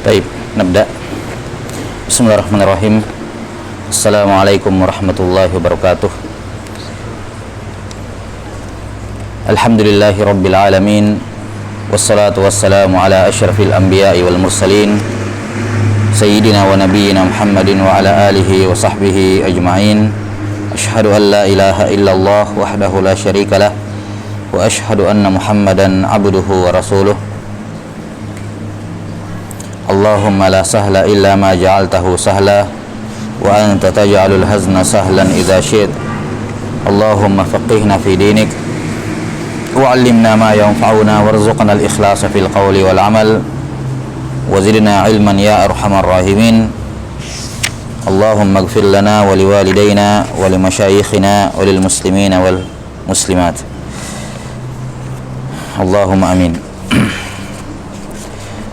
Baik, nabda. Bismillahirrahmanirrahim. Assalamualaikum warahmatullahi wabarakatuh. Alhamdulillahi rabbil alamin. Wassalatu wassalamu ala asyrafil anbiya'i wal mursalin Sayyidina wa nabiyyina Muhammadin wa ala alihi wa sahbihi ajma'in. Ashhadu an la ilaha illallah wahdahu la syarika lah, wa ashhadu anna Muhammadan abduhu wa rasuluh. Allahumma la sahla illa ma ja'altahu sahla, wa anta taj'alul hazna sahlan idza syi'ta. Allahumma faqihna fi dinik, wa 'allimna ma yanfa'una, warzuqna al-ikhlasa fil qawli wal 'amal, wa zidna 'ilman ya arhamar rahimin. Allahumma ighfir lana wa liwalidayna wa limasyayikhina wa lil muslimina wal muslimat. Allahumma amin.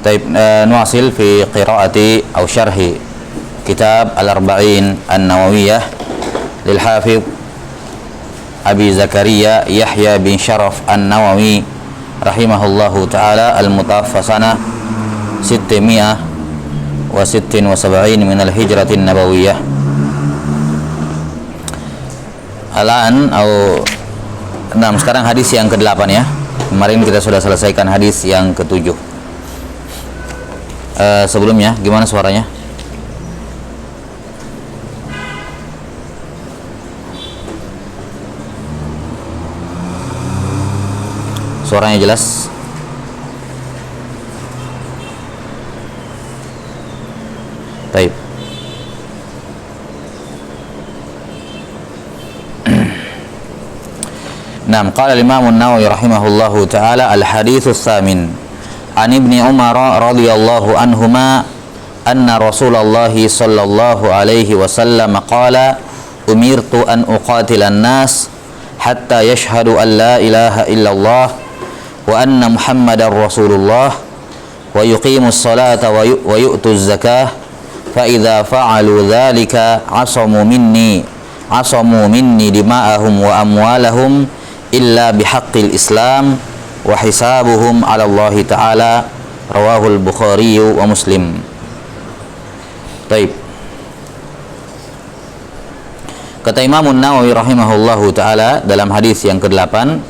Taib, nuasil fi qiraati atau syarhi kitab Al-Arba'in An-Nawawiyah lil Hafidh Abi Zakaria Yahya bin Sharaf An-Nawawi rahimahullahu ta'ala al-mutawaffasana 676 min al-hijratin nabawiyah. Sekarang hadis yang ke-8 ya. Kemarin kita sudah selesaikan hadis yang ke-7. Sebelumnya gimana suaranya? Suaranya jelas? Baik. Naam, qala al-Imam an-Nawawi rahimahullahu ta'ala al-haditsus tsamin an Ibni Umar radhiyallahu anhuma anna Rasulullah sallallahu alaihi wasallam qala umirtu an uqatila an-nas hatta yashhadu an la ilaha illallah wa anna Muhammadar Rasulullah wa yuqimus salata wa yu'tuz zakah fa idza fa'alu dhalika asamu minni dima'ahum wa amwalahum illa bihaqqil Islam wa hisabuhum 'ala Allah Ta'ala. Rawahul Bukhari wa Muslim. Baik. Kata Imam An-Nawawi rahimahullahu ta'ala dalam hadis yang ke-8,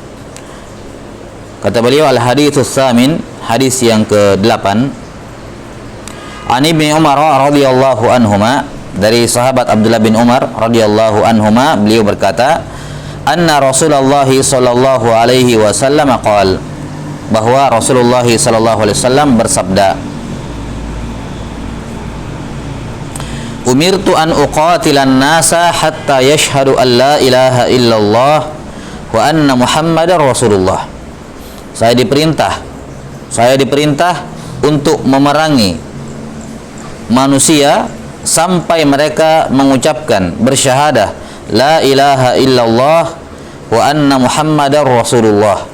kata beliau al-haditsus tsamin, hadis yang ke-8, an Ibni Umar radhiyallahu anhuma, dari sahabat Abdullah bin Umar radhiyallahu anhuma, beliau berkata, anna Rasulullah sallallahu alaihi wasallam qala, bahwa Rasulullah sallallahu alaihi wasallam bersabda, umirtu an uqatilan nasa hatta yashhadu an la ilaha illallah wa anna Muhammadar Rasulullah. Saya diperintah untuk memerangi manusia sampai mereka mengucapkan bersyahadah la ilaha illallah wa anna Muhammadar Rasulullah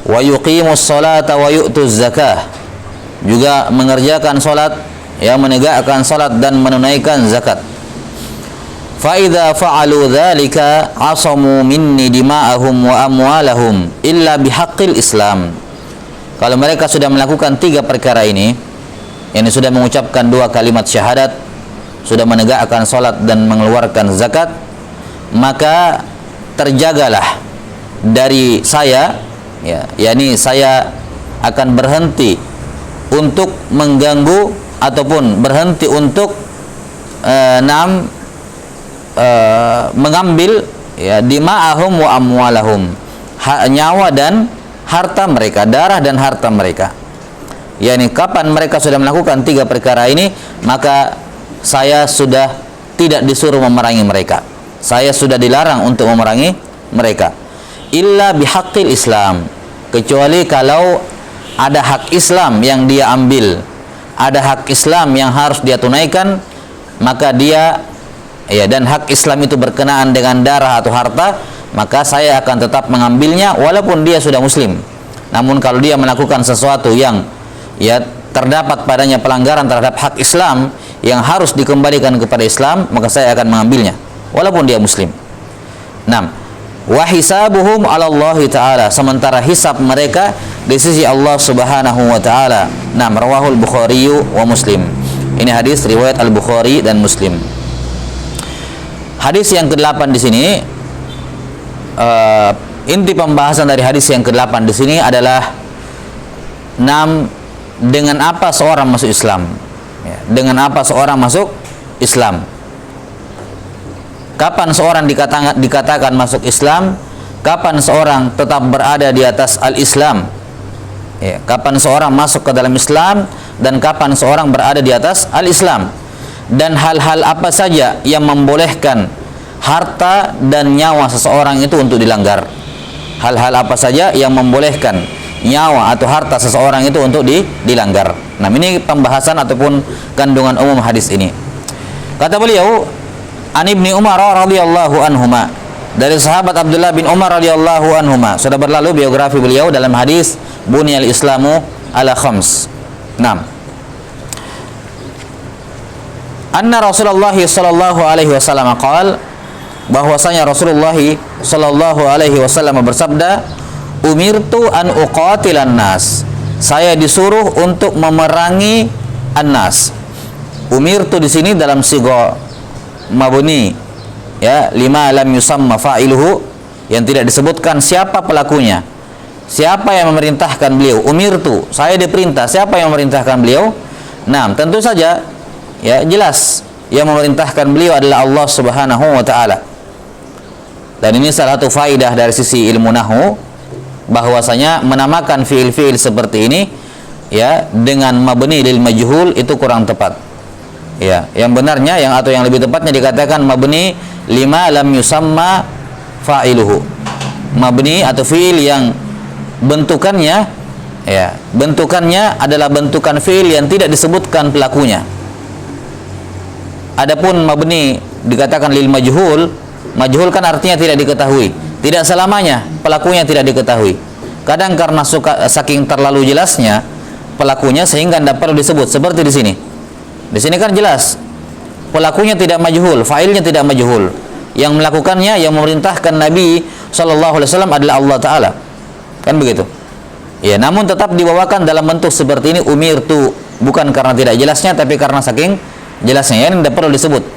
wa yuqimus salata wa yu'tuz zakah, juga mengerjakan salat, ya, menegakkan salat dan menunaikan zakat. Fa idza fa'alu dzalika asamu minni dima'ahum wa amwalahum illa bihaqqil Islam. Kalau mereka sudah melakukan 3 perkara ini, yakni sudah mengucapkan 2 kalimat syahadat, sudah menegakkan salat dan mengeluarkan zakat, maka terjagalah dari saya, ya, yakni saya akan berhenti untuk mengganggu ataupun berhenti untuk mengambil, ya, dima'ahum wa amwalahum, nyawa dan harta mereka, darah dan harta mereka. yakni kapan mereka sudah melakukan 3 perkara ini, maka saya sudah tidak disuruh memerangi mereka, saya sudah dilarang untuk memerangi mereka. Illa bihaqqil Islam, kecuali kalau ada hak Islam yang dia ambil, ada hak Islam yang harus dia tunaikan, maka dia, ya, dan hak Islam itu berkenaan dengan darah atau harta, maka saya akan tetap mengambilnya walaupun dia sudah muslim. Namun kalau dia melakukan sesuatu yang, ya, terdapat padanya pelanggaran terhadap hak Islam yang harus dikembalikan kepada Islam, maka saya akan mengambilnya walaupun dia muslim. 6. wa hisabuhum 'ala Allah taala, sementara hisab mereka di sisi Allah Subhanahu wa taala. Nah, rawahul Bukhari wa Muslim. Ini hadis riwayat Al-Bukhari dan Muslim. Hadis yang ke-8 di sini, inti pembahasan dari hadis yang ke-8 di sini adalah 6, dengan apa seorang masuk Islam. Ya, dengan apa seorang masuk Islam. Kapan seorang dikatakan masuk Islam? Kapan seorang tetap berada di atas al-Islam? Ya, kapan seorang masuk ke dalam Islam dan kapan seorang berada di atas al-Islam? Dan hal-hal apa saja yang membolehkan harta dan nyawa seseorang itu untuk dilanggar? Hal-hal apa saja yang membolehkan nyawa atau harta seseorang itu untuk dilanggar? Nah, ini pembahasan ataupun kandungan umum hadis ini. Kata beliau, An Ibni Umar radhiyallahu anhuma, dari sahabat Abdullah bin Umar radhiyallahu anhuma. Sudah berlalu biografi beliau dalam hadis Bunyal Islamu ala khams. 6. Anna Rasulullah sallallahu alaihi wasallam qaal, bahwasanya Rasulullah sallallahu alaihi wasallam bersabda, umirtu an uqatilan nas, saya disuruh untuk memerangi an-nas. Umirtu di sini dalam sigo mabuni, ya, lima lam yusamma fa'iluhu, yang tidak disebutkan siapa pelakunya, siapa yang memerintahkan beliau. Umirtu, saya diperintah. Siapa yang memerintahkan beliau? Nah, tentu saja, ya, jelas yang memerintahkan beliau adalah Allah Subhanahu wa taala. Dan ini salah satu faidah dari sisi ilmu nahwu, bahwasanya menamakan fiil-fiil seperti ini, ya, dengan mabni lil majhul itu kurang tepat. Ya, yang benarnya yang lebih tepatnya dikatakan mabni lima lam yusamma fa'iluhu. Mabni atau fiil yang bentukannya, ya, bentukannya adalah bentukan fiil yang tidak disebutkan pelakunya. Adapun mabni dikatakan lil majhul, majhul kan artinya tidak diketahui. Tidak selamanya pelakunya tidak diketahui. Kadang karena saking terlalu jelasnya pelakunya sehingga tidak perlu disebut. Seperti di sini. Di sini kan jelas pelakunya tidak majhul, failnya tidak majhul. Yang melakukannya, yang memerintahkan Nabi sallallahu alaihi wasallam adalah Allah taala. Kan begitu? Ya, namun tetap dibawakan dalam bentuk seperti ini, umirtu, bukan karena tidak jelasnya tapi karena saking jelasnya, yang tidak perlu disebut.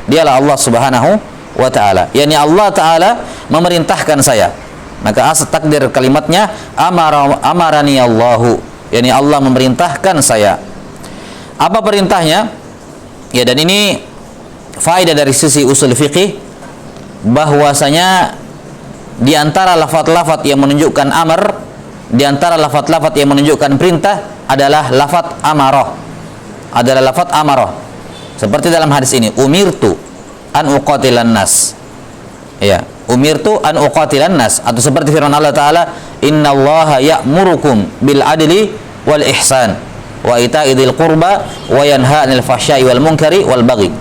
Dialah Allah Subhanahu wa taala. Yani Allah taala memerintahkan saya. Maka asal takdir kalimatnya amarani Allahu. Yani Allah memerintahkan saya. Apa perintahnya? Ya, dan ini faedah dari sisi usul fikih, bahwasanya di antara lafaz-lafaz yang menunjukkan amr, di antara lafaz-lafaz yang menunjukkan perintah adalah lafaz amarah. Adalah lafaz amarah. Seperti dalam hadis ini, umirtu an uqatilan nas. Ya, umirtu an uqatilan nas, atau seperti firman Allah taala, innallaha ya'murukum bil adli wal ihsan wa ita'idil qurba wa yanha 'anil fahsya'i wal munkari wal baghi.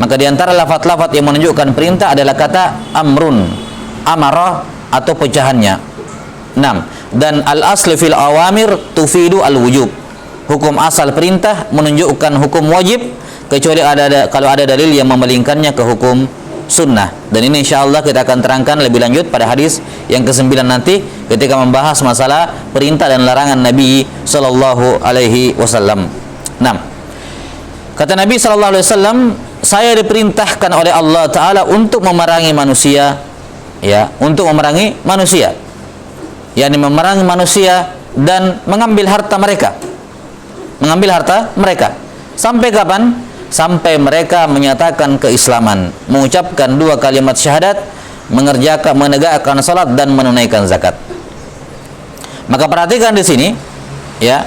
Maka di antara lafaz-lafaz yang menunjukkan perintah adalah kata amrun, amarah atau pecahannya. 6. Dan al-aslu fil awamir tufidu al-wujub. Hukum asal perintah menunjukkan hukum wajib, kecuali kalau ada dalil yang memalingkannya ke hukum sunnah. Dan ini insyaallah kita akan terangkan lebih lanjut pada hadis yang ke-9 nanti ketika membahas masalah perintah dan larangan Nabi sallallahu alaihi wasallam. 6. Kata Nabi sallallahu alaihi wasallam, saya diperintahkan oleh Allah taala untuk memerangi manusia, ya, untuk memerangi manusia. yakni memerangi manusia dan mengambil harta mereka. Mengambil harta mereka. Sampai kapan? Sampai mereka menyatakan keislaman, mengucapkan 2 kalimat syahadat, menegakkan salat dan menunaikan zakat. Maka perhatikan di sini, ya.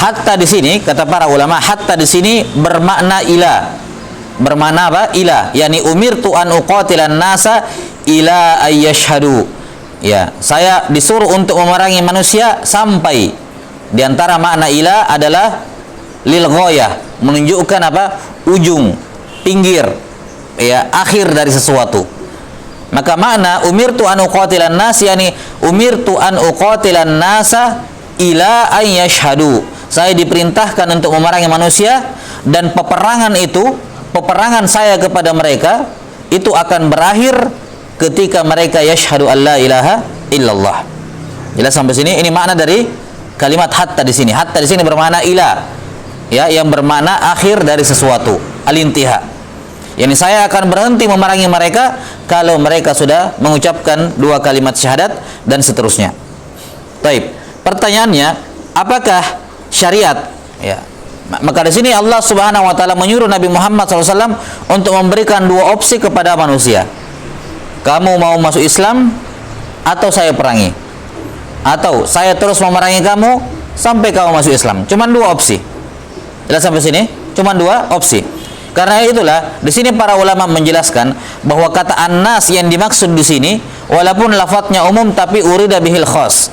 Hatta di sini kata para ulama, hatta di sini bermakna ila. Bermakna apa? Ila, yakni umirtu an uqatilan nasa ila ayyashhadu. Ya, saya disuruh untuk memerangi manusia sampai. Di antara makna ila adalah lil ghayah, menunjukkan apa? Ujung, pinggir, ya, akhir dari sesuatu. Maka makna umirtu an uqatilan nas, yakni umirtu an uqatilan nasa ila ayyashhadu. Saya diperintahkan untuk memerangi manusia, dan peperangan itu peperangan saya kepada mereka itu akan berakhir ketika mereka yashhadu an la ilaha illallah. Jelas sampai sini? Ini makna dari kalimat hatta di sini. Hatta di sini bermakna ila, ya, yang bermakna akhir dari sesuatu, al-intiha. Yani saya akan berhenti memerangi mereka kalau mereka sudah mengucapkan dua kalimat syahadat dan seterusnya. Baik. Pertanyaannya, apakah syariat, ya, maka di sini Allah Subhanahu wa taala menyuruh Nabi Muhammad SAW untuk memberikan dua opsi kepada manusia. Kamu mau masuk Islam atau saya perangi? Atau saya terus memerangi kamu sampai kamu masuk Islam. Cuman dua opsi. Jelas sampai sini? Cuman dua opsi. Karena itulah di sini para ulama menjelaskan bahwa kata annas yang dimaksud di sini walaupun lafadznya umum tapi urida bihil khas.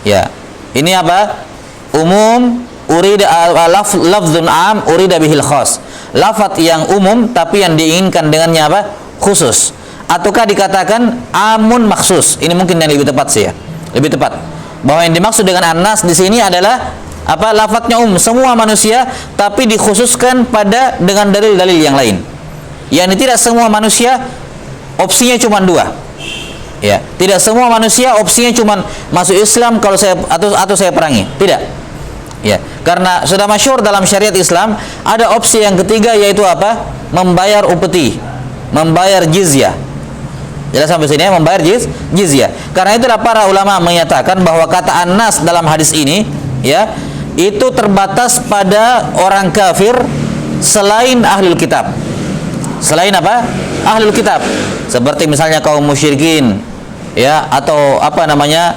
Ya. Ini apa? Umum urida lafdzun am urida bihil khas. Lafadz yang umum tapi yang diinginkan dengannya apa? Khusus. Ataukah dikatakan amun maksus? Ini mungkin yang lebih tepat sih ya. Lebih tepat. Bahwa yang dimaksud dengan annas di sini adalah apa? Lafadznya semua manusia tapi dikhususkan pada dengan dalil-dalil yang lain. Yani tidak semua manusia opsinya cuma dua. Ya, tidak semua manusia opsinya cuma masuk Islam kalau saya atau saya perangi. Tidak. Ya, karena sudah masyhur dalam syariat Islam ada opsi yang ketiga yaitu apa? Membayar upeti, membayar jizyah. Jelas sampai sini ya, membayar jizyah. Karena itulah para ulama menyatakan bahwa kata annas dalam hadis ini ya, itu terbatas pada orang kafir selain ahlul kitab. Selain apa? Ahlul kitab. Seperti misalnya kaum musyrikin ya, atau apa namanya?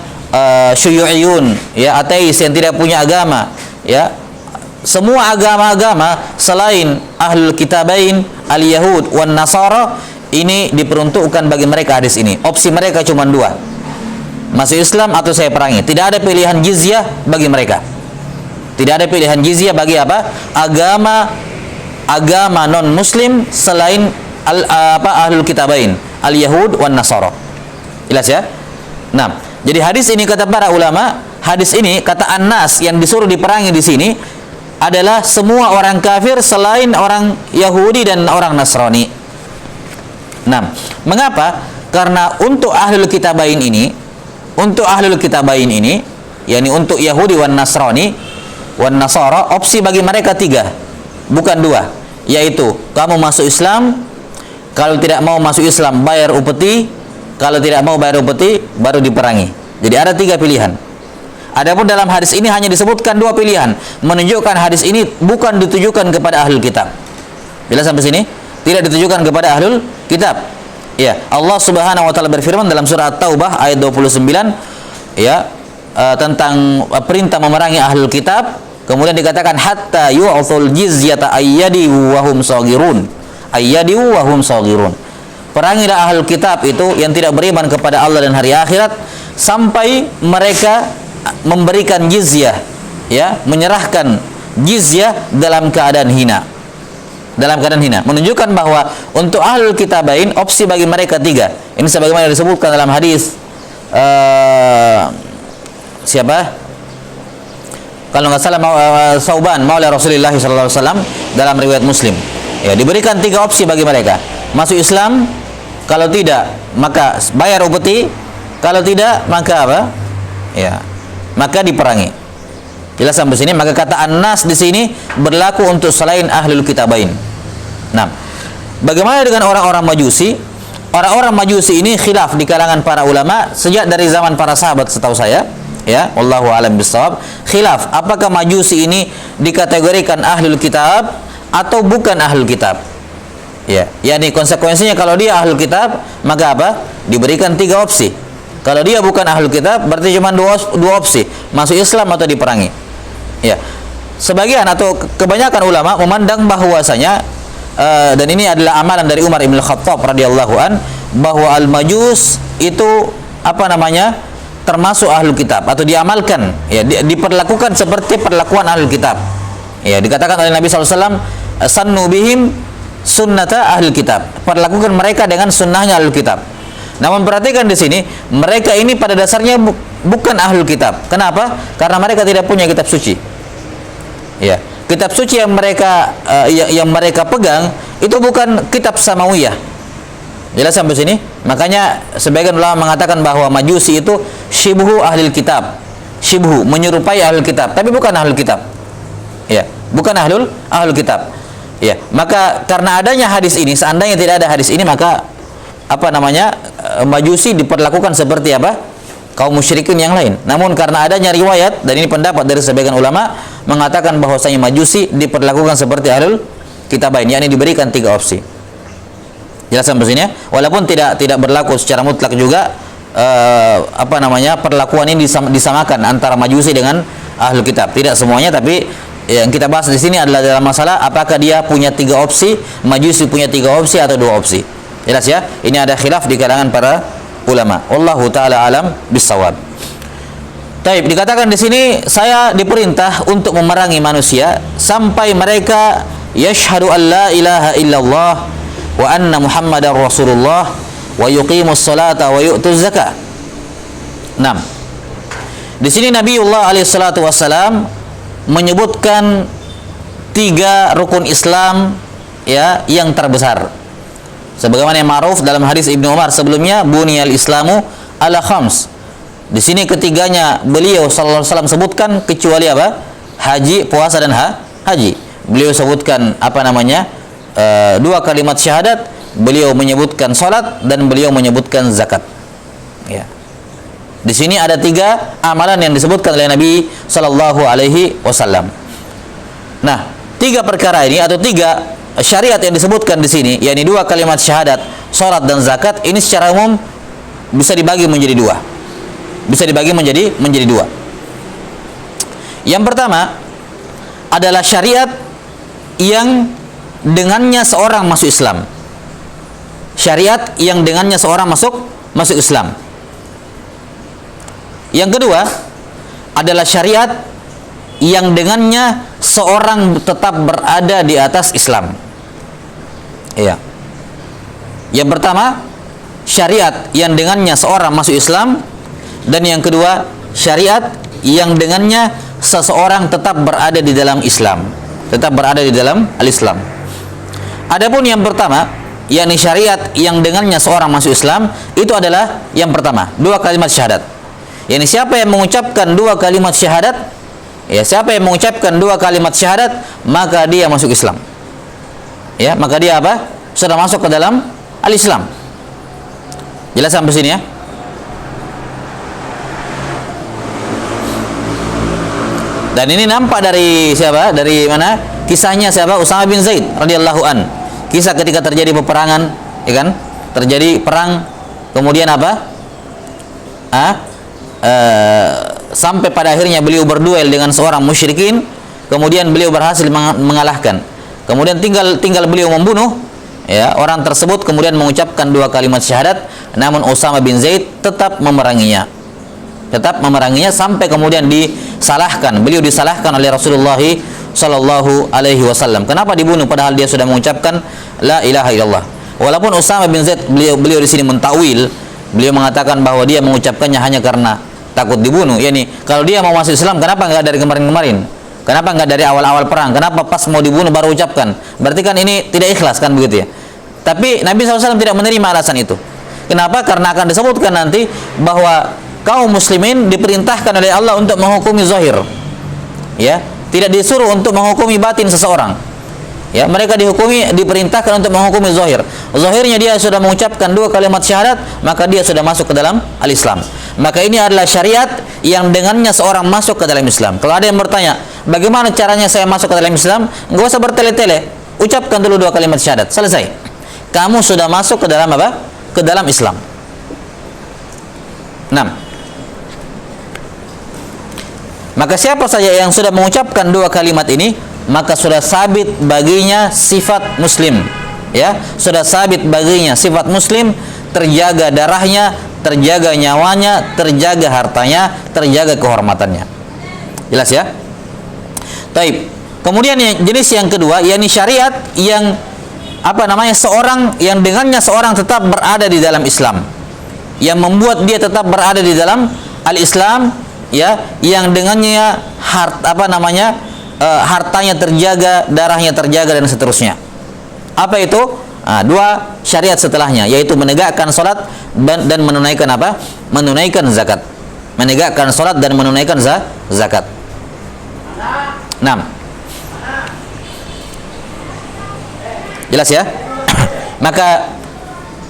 Syuyu'iyun, ya, ateis yang tidak punya agama, ya. Semua agama-agama selain ahlul kitabain, al-yahud wan nasara, ini diperuntukkan bagi mereka hadis ini. Opsi mereka cuma dua. Masuk Islam atau saya perangi. Tidak ada pilihan jizyah bagi mereka. Tidak ada pilihan jizyah bagi apa? Agama non muslim selain ahlul kitabain, al-yahud wan nasara. Jelas ya? Nah, jadi hadis ini kata para ulama, hadis ini kata annas yang disuruh diperangi di sini adalah semua orang kafir selain orang Yahudi dan orang Nasrani. Nah, mengapa? Karena untuk ahlul kitabain ini, yakni untuk Yahudi wan Nasrani wan Nasara, opsi bagi mereka tiga, bukan dua, yaitu kamu masuk Islam, kalau tidak mau masuk Islam bayar upeti, kalau tidak mau bayar upeti baru diperangi. Jadi ada tiga pilihan. Adapun dalam hadis ini hanya disebutkan dua pilihan, menunjukkan hadis ini bukan ditujukan kepada ahlul kitab. Jelas sampai sini? Tidak ditujukan kepada ahlul kitab. Ya, Allah Subhanahu wa taala berfirman dalam surah At-Taubah ayat 29 ya, tentang perintah memerangi ahlul kitab, kemudian dikatakan hatta yu'thul jizyata ayyadi wa hum saghirun. Ayyadi wa hum saghirun. Perangilah ahlul kitab itu yang tidak beriman kepada Allah dan hari akhirat sampai mereka memberikan jizyah, ya, menyerahkan jizyah dalam keadaan hina. Dalam keadaan hina. Menunjukkan bahwa untuk ahlul kitabain opsi bagi mereka tiga. Ini sebagaimana disebutkan dalam hadis siapa? Kalau nggak salah Sauban maula Rasulullah SAW dalam riwayat Muslim. Ya, diberikan tiga opsi bagi mereka. Masuk Islam, kalau tidak maka bayar upeti, kalau tidak maka apa? Ya, maka diperangi. Jelas sampai sini. Maka kata annas di sini berlaku untuk selain ahlul kitabain. Nah, bagaimana dengan orang-orang Majusi? Orang-orang Majusi ini khilaf di kalangan para ulama sejak dari zaman para sahabat setahu saya. Ya, wallahu a'lam bishawab. Khilaf apakah Majusi ini dikategorikan ahlul kitab atau bukan ahlul kitab. Ya, yakni konsekuensinya kalau dia ahlul kitab maka apa? Diberikan tiga opsi. Kalau dia bukan ahlul kitab berarti cuma dua opsi, masuk Islam atau diperangi. Ya, sebagian atau kebanyakan ulama memandang bahwasanya dan ini adalah amalan dari Umar bin Khattab radhiyallahu an, bahwa al-majus itu apa namanya? Termasuk ahlul kitab atau diamalkan, ya, diperlakukan seperti perlakuan ahlul kitab. Ya, dikatakan oleh Nabi SAW, sannu bihim sunnata ahlul kitab, perlakukan mereka dengan sunnahnya ahlul kitab. Namun perhatikan di sini, mereka ini pada dasarnya bukan ahlul kitab. Kenapa? Karena mereka tidak punya kitab suci. Ya, kitab suci yang mereka pegang itu bukan kitab samawiyah. Jelas sampai sini? Makanya sebagian ulama mengatakan bahwa Majusi itu syibhu ahlil kitab. Syibhu, menyerupai ahlul kitab, tapi bukan ahlul kitab. Ya, bukan ahlul kitab. Ya, maka karena adanya hadis ini, seandainya tidak ada hadis ini, maka Majusi diperlakukan seperti apa? Kaum musyrikin yang lain. Namun karena adanya riwayat, dan ini pendapat dari sebagian ulama, mengatakan bahwasanya Majusi diperlakukan seperti ahlul kitabain, yakni diberikan 3 opsi. Jelas sampai sini ya? Walaupun tidak berlaku secara mutlak juga perlakuan ini disamakan antara Majusi dengan ahlul kitab. Tidak semuanya, tapi yang kita bahas di sini adalah dalam masalah apakah dia punya 3 opsi, Majusi punya 3 opsi atau 2 opsi. Jelas ya? Ini ada khilaf di kalangan para ulama. Wallahu taala alam bissawab. Taib, dikatakan di sini saya diperintah untuk memerangi manusia sampai mereka yashhadu an la ilaha illallah wa anna Muhammadar Rasulullah wa yuqimus salata wa yu'tuz zakah. 6. Di sini Nabiullah alaihi salatu wassalam menyebutkan 3 rukun Islam ya yang terbesar. Sebagaimana yang ma'ruf dalam hadis Ibnu Umar sebelumnya, buniyal Islamu ala khams. Di sini ketiganya beliau sallallahu alaihi wasallam sebutkan kecuali apa? Haji, puasa dan haji. Beliau sebutkan 2 kalimat syahadat, beliau menyebutkan salat dan beliau menyebutkan zakat. Ya. Di sini ada 3 amalan yang disebutkan oleh Nabi sallallahu alaihi wasallam. Nah, 3 perkara ini atau 3 syariat yang disebutkan di sini, yakni 2 kalimat syahadat, salat dan zakat, ini secara umum bisa dibagi menjadi 2. Bisa dibagi menjadi 2. Yang pertama adalah syariat yang dengannya seorang masuk Islam. Syariat yang dengannya seorang masuk Islam. Yang kedua adalah syariat yang dengannya seorang tetap berada di atas Islam. Iya. Yang pertama, syariat yang dengannya seorang masuk Islam, dan yang kedua, syariat yang dengannya seseorang tetap berada di dalam Islam, tetap berada di dalam al-Islam. Adapun yang pertama, yakni syariat yang dengannya seorang masuk Islam, itu adalah yang pertama, 2 kalimat syahadat. Yakni siapa yang mengucapkan 2 kalimat syahadat, ya, siapa yang mengucapkan 2 kalimat syahadat, maka dia masuk Islam. Ya, maka dia apa? Sudah masuk ke dalam al-Islam. Jelas sampai sini ya? Dan ini nampak dari siapa? Dari mana? Kisahnya siapa? Usama bin Zaid radhiyallahu an. Kisah ketika terjadi peperangan, ya kan? Terjadi perang, kemudian apa? Sampai pada akhirnya beliau berduel dengan seorang musyrikin, kemudian beliau berhasil mengalahkan. Kemudian tinggal beliau membunuh ya orang tersebut, kemudian mengucapkan 2 kalimat syahadat, namun Usama bin Zaid tetap memeranginya. Sampai kemudian disalahkan. Beliau disalahkan oleh Rasulullah sallallahu alaihi wasallam. Kenapa dibunuh padahal dia sudah mengucapkan la ilaha illallah? Walaupun Usama bin Zaid beliau di sini mentawil, beliau mengatakan bahwa dia mengucapkannya hanya karena takut dibunuh. Yani kalau dia mau masuk Islam, kenapa enggak dari kemarin-kemarin? Kenapa enggak dari awal-awal perang? Kenapa pas mau dibunuh baru ucapkan? Berarti kan ini tidak ikhlas kan, begitu ya? Tapi Nabi SAW tidak menerima alasan itu. Kenapa? Karena akan disebutkan nanti bahwa kaum muslimin diperintahkan oleh Allah untuk menghukumi zahir. Ya, tidak disuruh untuk menghukumi batin seseorang. Ya, mereka diperintahkan untuk menghukumi zahir. Zahirnya dia sudah mengucapkan 2 kalimat syahadat, maka dia sudah masuk ke dalam al-Islam. Maka ini adalah syariat yang dengannya seorang masuk ke dalam Islam. Kalau ada yang bertanya, bagaimana caranya saya masuk ke dalam Islam? Enggak usah bertele-tele. Ucapkan dulu 2 kalimat syahadat, selesai. Kamu sudah masuk ke dalam apa? Ke dalam Islam. 6. Maka siapa saja yang sudah mengucapkan 2 kalimat ini, maka sudah sabit baginya sifat muslim. Ya, sudah sabit baginya sifat muslim, terjaga darahnya, terjaga nyawanya, terjaga hartanya, terjaga kehormatannya. Jelas ya? Taib. Kemudian jenis yang kedua, yakni syariat yang seorang yang dengannya seorang tetap berada di dalam Islam, yang membuat dia tetap berada di dalam al-Islam, ya, yang dengannya hartanya terjaga, darahnya terjaga, dan seterusnya. Apa itu? Dua syariat setelahnya, yaitu menegakkan salat dan menunaikan apa? Menunaikan zakat. Menegakkan salat dan menunaikan zakat. 6. Jelas ya? Maka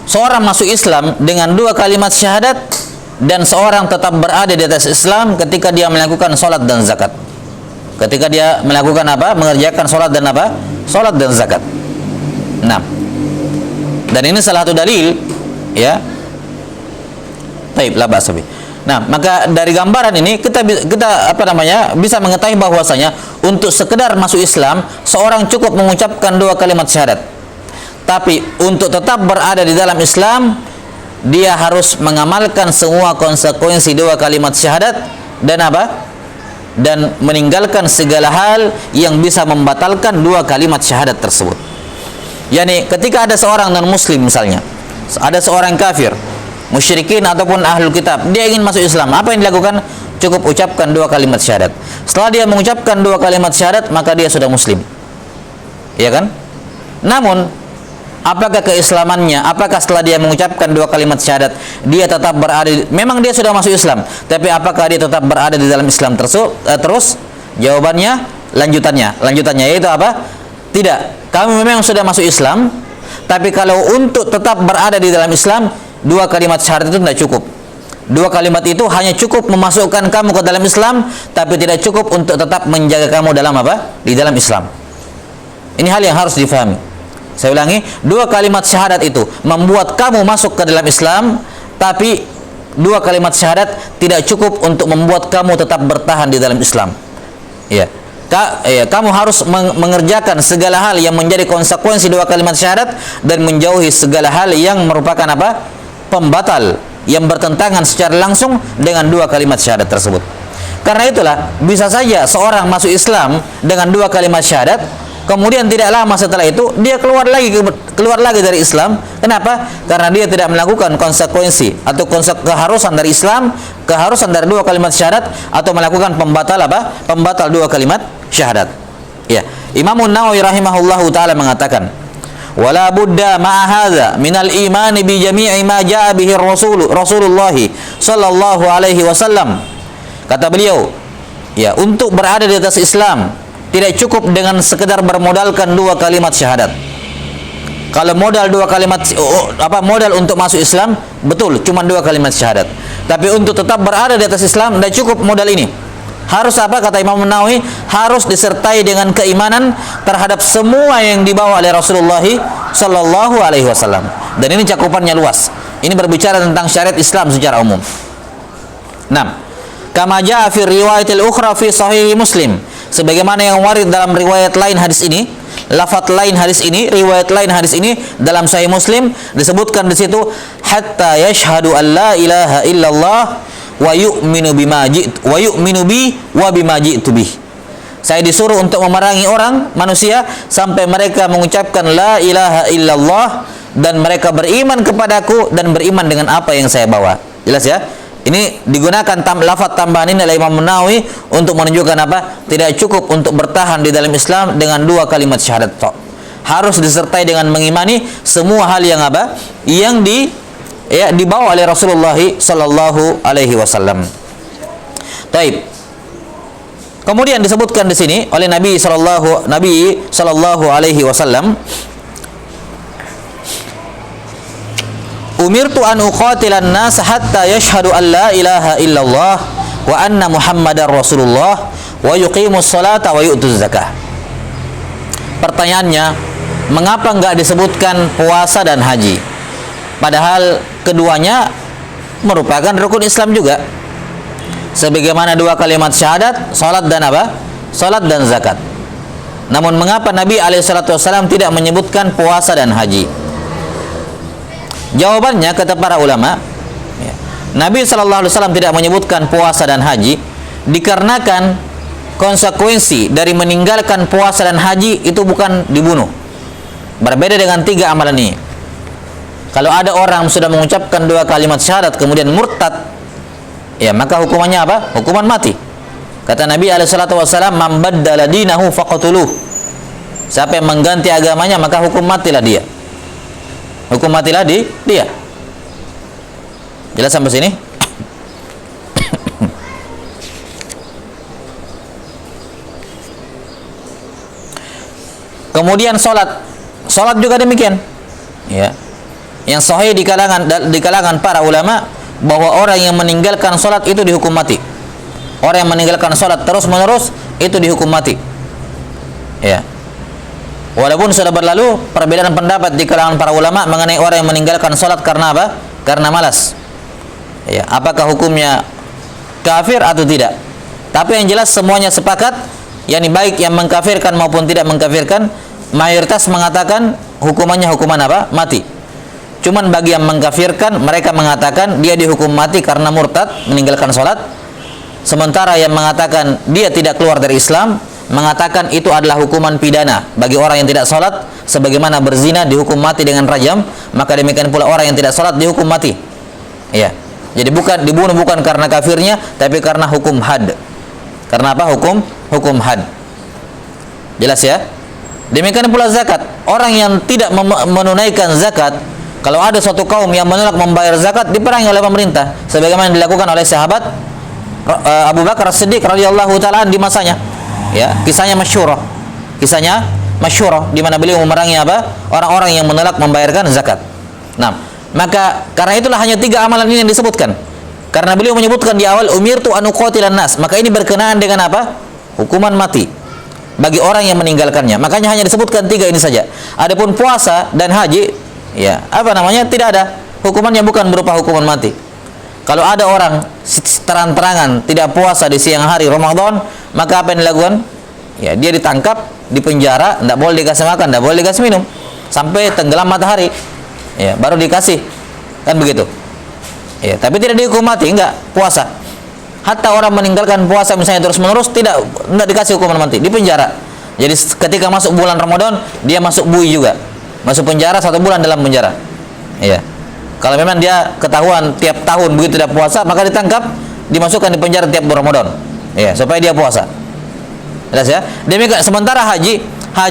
seorang masuk Islam dengan dua kalimat syahadat, dan seorang tetap berada di atas Islam ketika dia melakukan salat dan zakat. Ketika dia melakukan apa? Mengerjakan salat dan apa? Salat dan zakat. 6. Dan ini salah satu dalil, ya. Baik, la ba'sa bih. Nah, maka dari gambaran ini kita bisa mengetahui bahwasanya untuk sekedar masuk Islam, seorang cukup mengucapkan dua kalimat syahadat. Tapi untuk tetap berada di dalam Islam, dia harus mengamalkan semua konsekuensi dua kalimat syahadat dan apa? Dan meninggalkan segala hal yang bisa membatalkan dua kalimat syahadat tersebut. Yani ketika ada seorang non-muslim misalnya, ada seorang kafir, musyrikin ataupun ahlul kitab, dia ingin masuk Islam, apa yang dilakukan? Cukup ucapkan dua kalimat syahadat. Setelah dia mengucapkan dua kalimat syahadat, maka dia sudah muslim. Ya kan? Namun apakah keislamannya? Apakah setelah dia mengucapkan dua kalimat syahadat dia tetap berada memang dia sudah masuk Islam, tapi apakah dia tetap berada di dalam Islam terus? Jawabannya lanjutannya yaitu apa? Tidak. Kami memang sudah masuk Islam, tapi kalau untuk tetap berada di dalam Islam, dua kalimat syahadat itu tidak cukup. Dua kalimat itu hanya cukup memasukkan kamu ke dalam Islam, tapi tidak cukup untuk tetap menjaga kamu dalam apa? Di dalam Islam. Ini hal yang harus difahami. Saya ulangi, dua kalimat syahadat itu membuat kamu masuk ke dalam Islam, tapi dua kalimat syahadat tidak cukup untuk membuat kamu tetap bertahan di dalam Islam. Ya. Kamu harus mengerjakan segala hal yang menjadi konsekuensi dua kalimat syahadat dan menjauhi segala hal yang merupakan apa? Pembatal, yang bertentangan secara langsung dengan dua kalimat syahadat tersebut. Karena itulah bisa saja seorang masuk Islam dengan dua kalimat syahadat, kemudian tidak lama setelah itu dia keluar lagi dari Islam. Kenapa? Karena dia tidak melakukan konsekuensi atau keharusan dari Islam, keharusan dari dua kalimat syahadat, atau melakukan pembatal apa? Pembatal dua kalimat syahadat. Ya, Imam Nawawi rahimahullahu taala mengatakan, "Wala budda ma'a hadza minal imani bi jami'i ma jaa bihi Rasulullah sallallahu alaihi wasallam." Kata beliau, ya, untuk berada di atas Islam tidak cukup dengan sekedar bermodalkan dua kalimat syahadat. Kalau modal dua kalimat modal untuk masuk Islam, betul, cuma dua kalimat syahadat. Tapi untuk tetap berada di atas Islam tidak cukup modal ini. Harus apa? Kata Imam Nawawi, harus disertai dengan keimanan terhadap semua yang dibawa oleh Rasulullah sallallahu alaihi wasallam. Dan ini cakupannya luas. Ini berbicara tentang syariat Islam secara umum. 6. Kama jaa fi riwayatil ukhra fi sahih Muslim. Sebagaimana yang warid dalam riwayat lain hadis ini, lafaz lain hadis ini, riwayat lain hadis ini dalam Sahih Muslim disebutkan di situ, hatta yashhadu an la ilaha illallah wa yu'minu bima ji'tu wa yu'minu bi wa bima ji'tu bih. Saya disuruh untuk memerangi orang manusia sampai mereka mengucapkan la ilaha illallah dan mereka beriman kepadaku dan beriman dengan apa yang saya bawa. Jelas ya? Ini digunakan lafaz tambahan ini oleh Imam Nawawi untuk menunjukkan apa? Tidak cukup untuk bertahan di dalam Islam dengan dua kalimat syahadat. Harus disertai dengan mengimani semua hal yang apa? Yang dibawa oleh Rasulullah sallallahu alaihi wasallam. Taib. Kemudian disebutkan di sini oleh Nabi sallallahu alaihi wasallam, umirtu an uqatilan nas hatta yashhadu an la ilaha illallah wa anna muhammadar rasulullah wa yuqimus salata wa yu'tuz zakah. Pertanyaannya, mengapa enggak disebutkan puasa dan haji? Padahal keduanya merupakan rukun Islam juga. Sebagaimana dua kalimat syahadat, salat dan apa? Salat dan zakat. Namun mengapa Nabi SAW tidak menyebutkan puasa dan haji? Jawabannya, kata para ulama, Nabi SAW tidak menyebutkan puasa dan haji dikarenakan konsekuensi dari meninggalkan puasa dan haji itu bukan dibunuh. Berbeda dengan tiga amalan ini. Kalau ada orang sudah mengucapkan dua kalimat syahadat kemudian murtad, ya maka hukumannya apa? Hukuman mati. Kata Nabi SAW, "Man baddala dinahu faqtuluh." Siapa yang mengganti agamanya maka hukum matilah dia. Hukum matilah dia. Jelas sampai sini? Kemudian salat juga demikian. Ya. Yang sahih di kalangan para ulama bahwa orang yang meninggalkan salat itu dihukum mati. Orang yang meninggalkan salat terus-menerus itu dihukum mati. Ya. Walaupun sudah berlalu perbedaan pendapat di kalangan para ulama mengenai orang yang meninggalkan salat karena apa? Karena malas. Ya, apakah hukumnya kafir atau tidak? Tapi yang jelas semuanya sepakat, yakni baik yang mengkafirkan maupun tidak mengkafirkan, mayoritas mengatakan hukumannya hukuman apa? Mati. Cuman bagi yang mengkafirkan, mereka mengatakan dia dihukum mati karena murtad, meninggalkan salat. Sementara yang mengatakan dia tidak keluar dari Islam, mengatakan itu adalah hukuman pidana bagi orang yang tidak salat, sebagaimana berzina dihukum mati dengan rajam, maka demikian pula orang yang tidak salat dihukum mati. Ya. Jadi dibunuh bukan karena kafirnya, tapi karena hukum had. Karena apa? Hukum had. Jelas ya? Demikian pula zakat. Orang yang tidak menunaikan zakat, kalau ada suatu kaum yang menolak membayar zakat, diperangi oleh pemerintah, sebagaimana yang dilakukan oleh sahabat Abu Bakar As-Siddiq radhiyallahu taala di masanya. Ya, kisahnya masyhurah. Di mana beliau memerangi apa? Orang-orang yang menolak membayarkan zakat. Nah, maka karena itulah hanya 3 amalan ini yang disebutkan. Karena beliau menyebutkan di awal umirtu an uqatilan nas, maka ini berkenaan dengan apa? Hukuman mati bagi orang yang meninggalkannya. Makanya hanya disebutkan 3 ini saja. Adapun puasa dan haji, ya, tidak ada. Hukumannya bukan berupa hukuman mati. Kalau ada orang terang-terangan tidak puasa di siang hari Ramadan, maka apa yang dilakukan? Ya, dia ditangkap, dipenjara, tidak boleh dikasih makan, tidak boleh dikasih minum sampai tenggelam matahari. Ya, baru dikasih. Kan begitu. Ya, tapi tidak dihukum mati, enggak, puasa. Hatta orang meninggalkan puasa misalnya terus-menerus tidak dikasih hukuman mati, dipenjara. Jadi ketika masuk bulan Ramadan, dia masuk bui juga. Masuk penjara 1 bulan dalam penjara. Ya. Kalau memang dia ketahuan tiap tahun begitu tidak puasa, maka ditangkap, dimasukkan di penjara tiap bulan Ramadan. Ya, supaya dia puasa. Jelas ya? Demikian sementara haji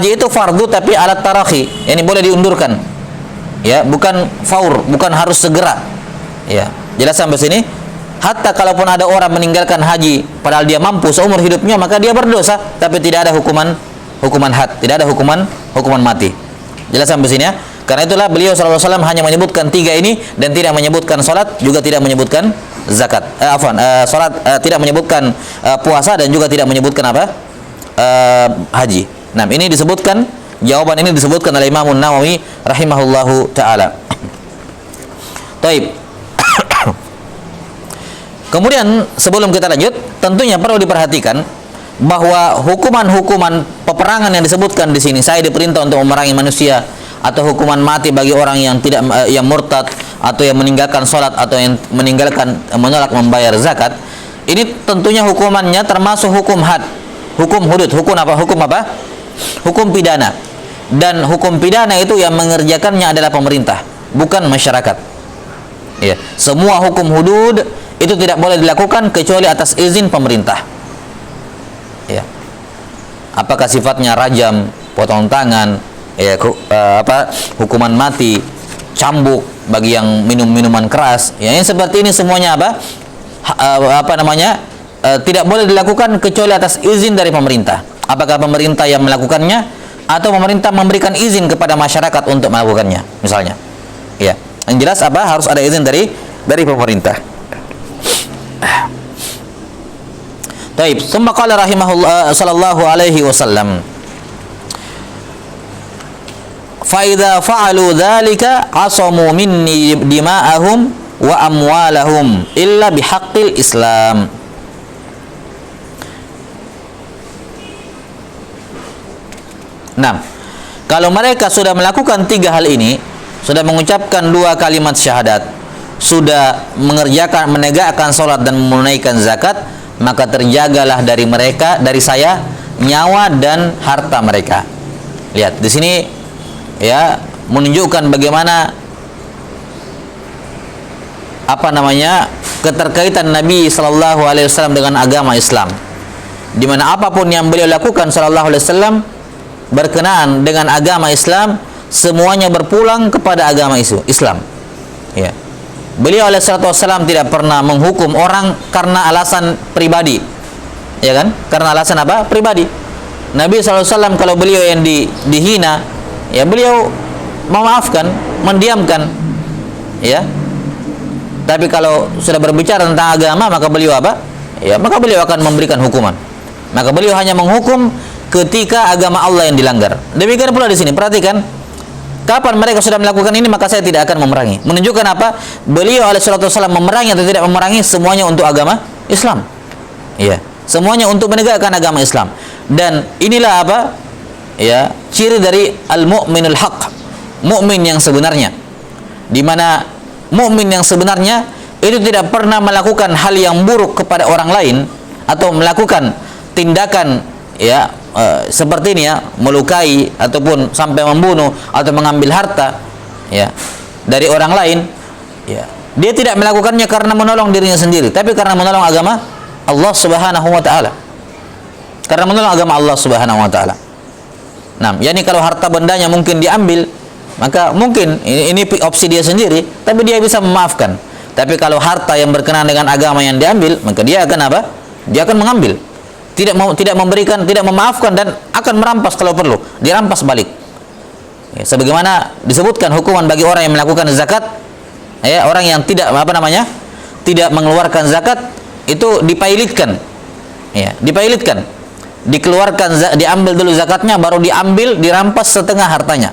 itu fardu tapi alat tarakhi, yani boleh diundurkan. Ya, bukan faur, bukan harus segera. Ya, jelas sampai sini? Hatta kalaupun ada orang meninggalkan haji padahal dia mampu seumur hidupnya, maka dia berdosa, tapi tidak ada hukuman had, tidak ada hukuman mati. Jelas sampai sini ya? Karena itulah beliau sallallahu alaihi wasallam hanya menyebutkan 3 ini dan tidak menyebutkan salat, juga tidak menyebutkan zakat. Salat tidak menyebutkan puasa dan juga tidak menyebutkan apa? Haji. Nah, ini disebutkan, jawaban ini disebutkan oleh Imam Nawawi rahimahullahu taala. Taib. Kemudian sebelum kita lanjut, tentunya perlu diperhatikan bahwa hukuman-hukuman peperangan yang disebutkan di sini, saya diperintah untuk memerangi manusia, atau hukuman mati bagi orang yang yang murtad, atau yang meninggalkan sholat, atau yang menolak membayar zakat, ini tentunya hukumannya termasuk hukum had, hukum hudud, hukum apa? Hukum pidana. Dan hukum pidana itu yang mengerjakannya adalah pemerintah, bukan masyarakat. Ya, semua hukum hudud itu tidak boleh dilakukan kecuali atas izin pemerintah. Ya. Apakah sifatnya rajam, potong tangan, ya, hukuman mati, cambuk bagi yang minum minuman keras, ya, yang seperti ini semuanya tidak boleh dilakukan kecuali atas izin dari pemerintah. Apakah pemerintah yang melakukannya atau pemerintah memberikan izin kepada masyarakat untuk melakukannya, misalnya. Ya, yang jelas harus ada izin dari pemerintah. Taib. Tsumma qala rahimahullah sallallahu alaihi wasallam, فَإِذَا فَعَلُوا ذَلِكَ عَصَمُوا مِنِّي دِمَاءَهُمْ وَأَمْوَالَهُمْ إِلَّا بِحَقِّ الْإِسْلَامِ. Nah, kalau mereka sudah melakukan 3 hal ini, sudah mengucapkan 2 kalimat syahadat, sudah menegakkan salat dan menunaikan zakat, maka terjagalah dari saya nyawa dan harta mereka. Lihat di sini, ya, menunjukkan bagaimana keterkaitan Nabi sallallahu alaihi wasallam dengan agama Islam, di mana apapun yang beliau lakukan sallallahu alaihi wasallam berkenaan dengan agama Islam semuanya berpulang kepada agama Islam. Ya. Beliau alaihissalatu wassalam tidak pernah menghukum orang karena alasan pribadi. Ya kan? Karena alasan apa? Pribadi. Nabi SAW kalau beliau yang dihina, ya beliau memaafkan, mendiamkan. Ya. Tapi kalau sudah berbicara tentang agama, maka beliau apa? Ya, maka beliau akan memberikan hukuman. Maka beliau hanya menghukum ketika agama Allah yang dilanggar. Demikian pula di sini. Perhatikan, kapan mereka sudah melakukan ini, maka saya tidak akan memerangi. Menunjukkan apa? Beliau alaihissalatu wassalam memerangi atau tidak memerangi, semuanya untuk agama Islam. Ya, semuanya untuk menegakkan agama Islam. Dan inilah apa? Ya, ciri dari al-mu'minul haq, mukmin yang sebenarnya. Di mana mukmin yang sebenarnya itu tidak pernah melakukan hal yang buruk kepada orang lain atau melakukan tindakan ya seperti ini ya, melukai ataupun sampai membunuh atau mengambil harta ya dari orang lain ya. Dia tidak melakukannya karena menolong dirinya sendiri, tapi karena menolong agama Allah Subhanahu wa taala. Karena menolong agama Allah Subhanahu wa taala. Nah, yakni kalau harta bendanya mungkin diambil, maka mungkin ini opsi dia sendiri, tapi dia bisa memaafkan. Tapi kalau harta yang berkenaan dengan agama yang diambil, maka dia akan apa? Dia akan mengambil. Tidak memberikan, tidak memaafkan, dan akan merampas kalau perlu. Dirampas balik. Ya, sebagaimana disebutkan hukuman bagi orang yang melakukan zakat, ya, orang yang tidak tidak mengeluarkan zakat itu dipailitkan. Ya, dipailitkan. Dikeluarkan, diambil dulu zakatnya, baru diambil, dirampas setengah hartanya.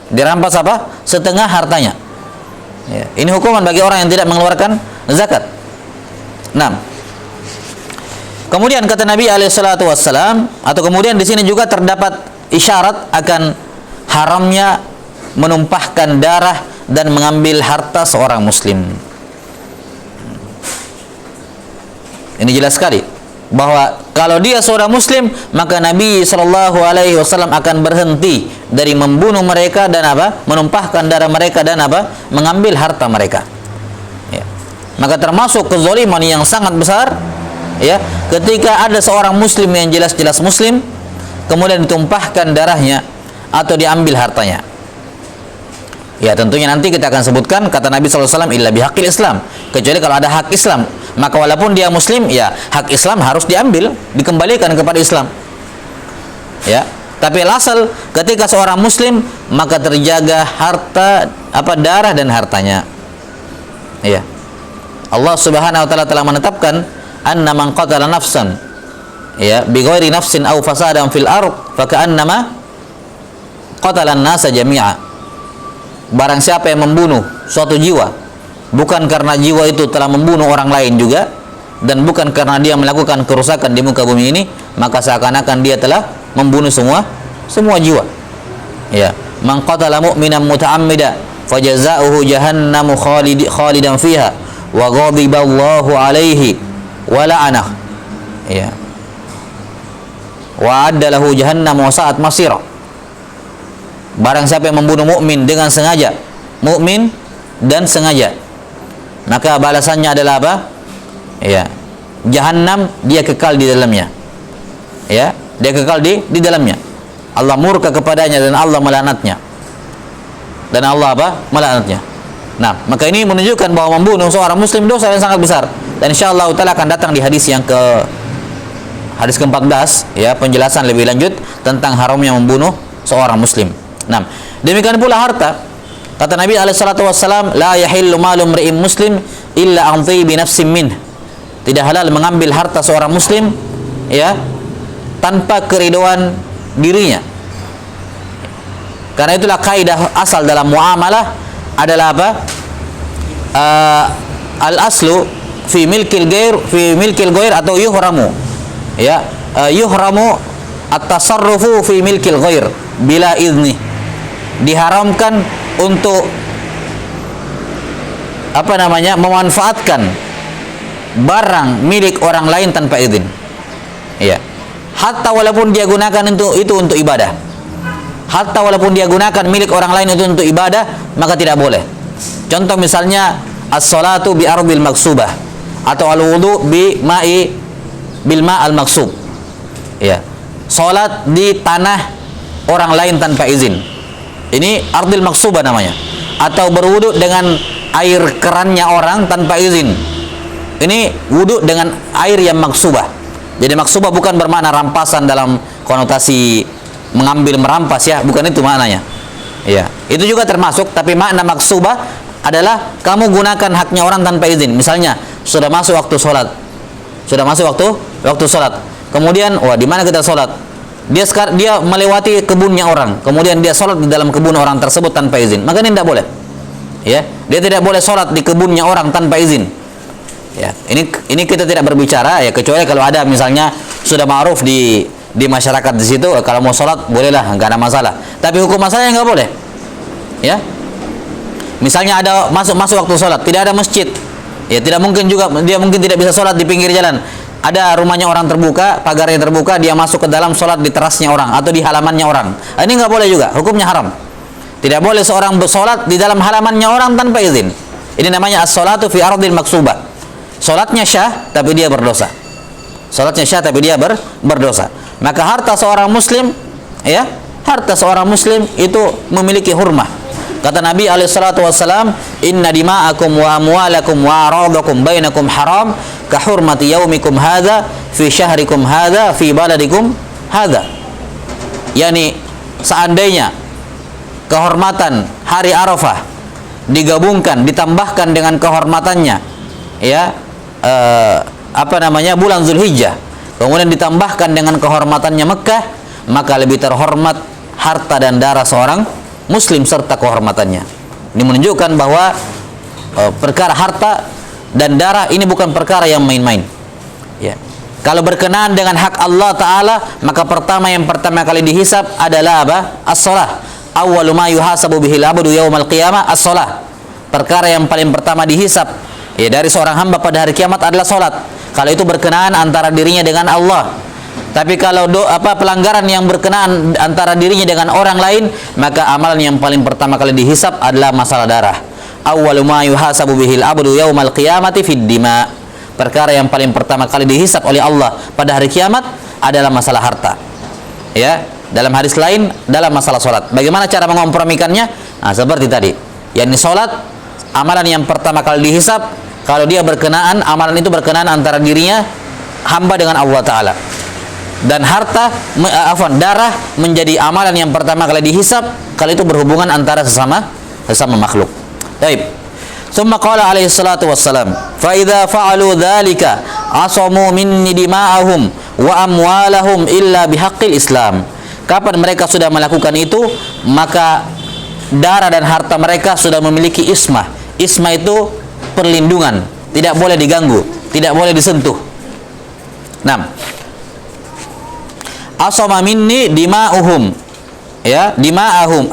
Dirampas apa? Setengah hartanya. Ya, ini hukuman bagi orang yang tidak mengeluarkan zakat. 6. Kemudian kata Nabi alaihissalatu wassalam, atau kemudian di sini juga terdapat isyarat akan haramnya menumpahkan darah dan mengambil harta seorang muslim. Ini jelas sekali bahwa kalau dia seorang muslim, maka Nabi SAW akan berhenti dari membunuh mereka dan apa? Menumpahkan darah mereka dan apa? Mengambil harta mereka. Ya. Maka termasuk kezaliman yang sangat besar, ya, ketika ada seorang muslim yang jelas-jelas muslim kemudian ditumpahkan darahnya atau diambil hartanya. Ya, tentunya nanti kita akan sebutkan kata Nabi SAW, illa bihaqil Islam, kecuali kalau ada hak Islam, maka walaupun dia muslim, ya hak Islam harus diambil, dikembalikan kepada Islam. Ya, tapi asal ketika seorang muslim, maka terjaga harta, darah dan hartanya. Ya, Allah Subhanahu wa taala telah menetapkan anna man qatala nafsan ya bighairi nafsin aw fasadan fil ard faka'annama qatala an-nasa jami'a. Barang siapa yang membunuh suatu jiwa bukan karena jiwa itu telah membunuh orang lain juga, dan bukan karena dia melakukan kerusakan di muka bumi ini, maka seakan-akan dia telah membunuh semua jiwa. Ya, man qatala mu'minan muta'ammida fajaza'uhu jahannamu khalidan fiha wa ghadiballahu alaihi wa la'anah. Ya. Wa adda lahu jahannam wa sa'at masira. Barang siapa yang membunuh mukmin dengan sengaja, mukmin dan sengaja, maka balasannya adalah apa? Ya, Jahannam, dia kekal di dalamnya. Ya, dia kekal di dalamnya. Allah murka kepadanya dan Allah melaknatnya. Dan Allah melaknatnya. Nah, maka ini menunjukkan bahwa membunuh seorang muslim dosa yang sangat besar. Dan insyaallah taala akan datang di hadis yang hadis ke-14, ya, penjelasan lebih lanjut tentang haramnya membunuh seorang muslim. Nah, demikian pula harta. Kata Nabi alaihissalatu wassalam, la yahillu malu mri'in muslim illa an bi nafsin min. Tidak halal mengambil harta seorang muslim, ya, tanpa keridhaan dirinya. Karena itulah kaidah asal dalam muamalah adalah apa? Al-aslu fi milkil ghair atau yuhramu. Ya, yuhramu at-tasarrufu fi milkil ghair bila idzni. Diharamkan untuk memanfaatkan barang milik orang lain tanpa izin. Ya. Hatta walaupun dia gunakan itu untuk ibadah. Hatta walaupun dia gunakan milik orang lain itu untuk ibadah, maka tidak boleh. Contoh misalnya as-salatu bi ardil maksubah atau al-wudu bil ma' al-maksub. Ya. Salat di tanah orang lain tanpa izin. Ini ardil maksubah namanya. Atau berwudu dengan air kerannya orang tanpa izin. Ini wudu dengan air yang maksubah. Jadi maksubah bukan bermakna rampasan dalam konotasi mengambil merampas ya, bukan itu maknanya. Ya, itu juga termasuk, tapi makna maksubah adalah kamu gunakan haknya orang tanpa izin. Misalnya sudah masuk waktu sholat, sudah masuk waktu sholat. Kemudian, wah di mana kita sholat? Dia melewati kebunnya orang, kemudian dia sholat di dalam kebun orang tersebut tanpa izin. Maka ini tidak boleh. Ya, dia tidak boleh sholat di kebunnya orang tanpa izin. Ya, ini kita tidak berbicara ya, kecuali kalau ada misalnya sudah ma'ruf di masyarakat di situ, kalau mau sholat bolehlah, nggak ada masalah. Tapi hukum masalahnya nggak boleh. Ya, misalnya ada masuk waktu sholat, tidak ada masjid, ya tidak mungkin juga, dia mungkin tidak bisa sholat di pinggir jalan. Ada rumahnya orang terbuka, pagarnya terbuka, dia masuk ke dalam sholat di terasnya orang atau di halamannya orang. Ini nggak boleh juga, hukumnya haram. Tidak boleh seorang bersolat di dalam halamannya orang tanpa izin. Ini namanya as-sholatu fi ardil maksubah. Sholatnya syah, tapi dia berdosa. Sholatnya syah, tapi dia berdosa. Maka harta seorang muslim, ya, harta seorang muslim itu memiliki hurmah. Kata Nabi alaihissalatu wassalam, inna dima'akum wa amwalakum wa aradakum bainakum haram ka hurmati yaumikum hadha fi syahrikum hadha fi baladikum hadha. Yani seandainya kehormatan hari Arafah digabungkan, ditambahkan dengan kehormatannya, ya, bulan Zulhijjah, kemudian ditambahkan dengan kehormatannya Mekah, maka lebih terhormat harta dan darah seorang muslim serta kehormatannya. Ini menunjukkan bahwa perkara harta dan darah ini bukan perkara yang main-main. Ya. Kalau berkenaan dengan hak Allah Ta'ala, maka yang pertama kali dihisab adalah apa? As-salah. Awwalu ma yuhasabu bihil abdu yaumal qiyamah as-salah. Perkara yang paling pertama dihisab ya dari seorang hamba pada hari kiamat adalah salat. Kalau itu berkenaan antara dirinya dengan Allah. Tapi kalau pelanggaran yang berkenaan antara dirinya dengan orang lain, maka amalan yang paling pertama kali dihisab adalah masalah darah. Awwalu ma yuhasabu bihil abdu yaumal qiyamati fid dima. Perkara yang paling pertama kali dihisab oleh Allah pada hari kiamat adalah masalah harta. Ya, dalam hadis lain dalam masalah salat. Bagaimana cara mengompromikannya? Nah, seperti tadi. Yakni salat, amalan yang pertama kali dihisab kalau dia berkenaan, amalan itu berkenaan antara dirinya hamba dengan Allah Ta'ala. Dan harta, darah menjadi amalan yang pertama kali dihisab kalau itu berhubungan antara sesama makhluk. Baik. Summa qala alaihi salatu wassalam, fa idza fa'alu dzalika asamu minni dima'ahum wa amwalahum illa bihaqqil Islam. Kapan mereka sudah melakukan itu, maka darah dan harta mereka sudah memiliki ismah. Ismah itu perlindungan, tidak boleh diganggu, tidak boleh disentuh. 6. Asama minni dima'uhum, ya, dima'ahum,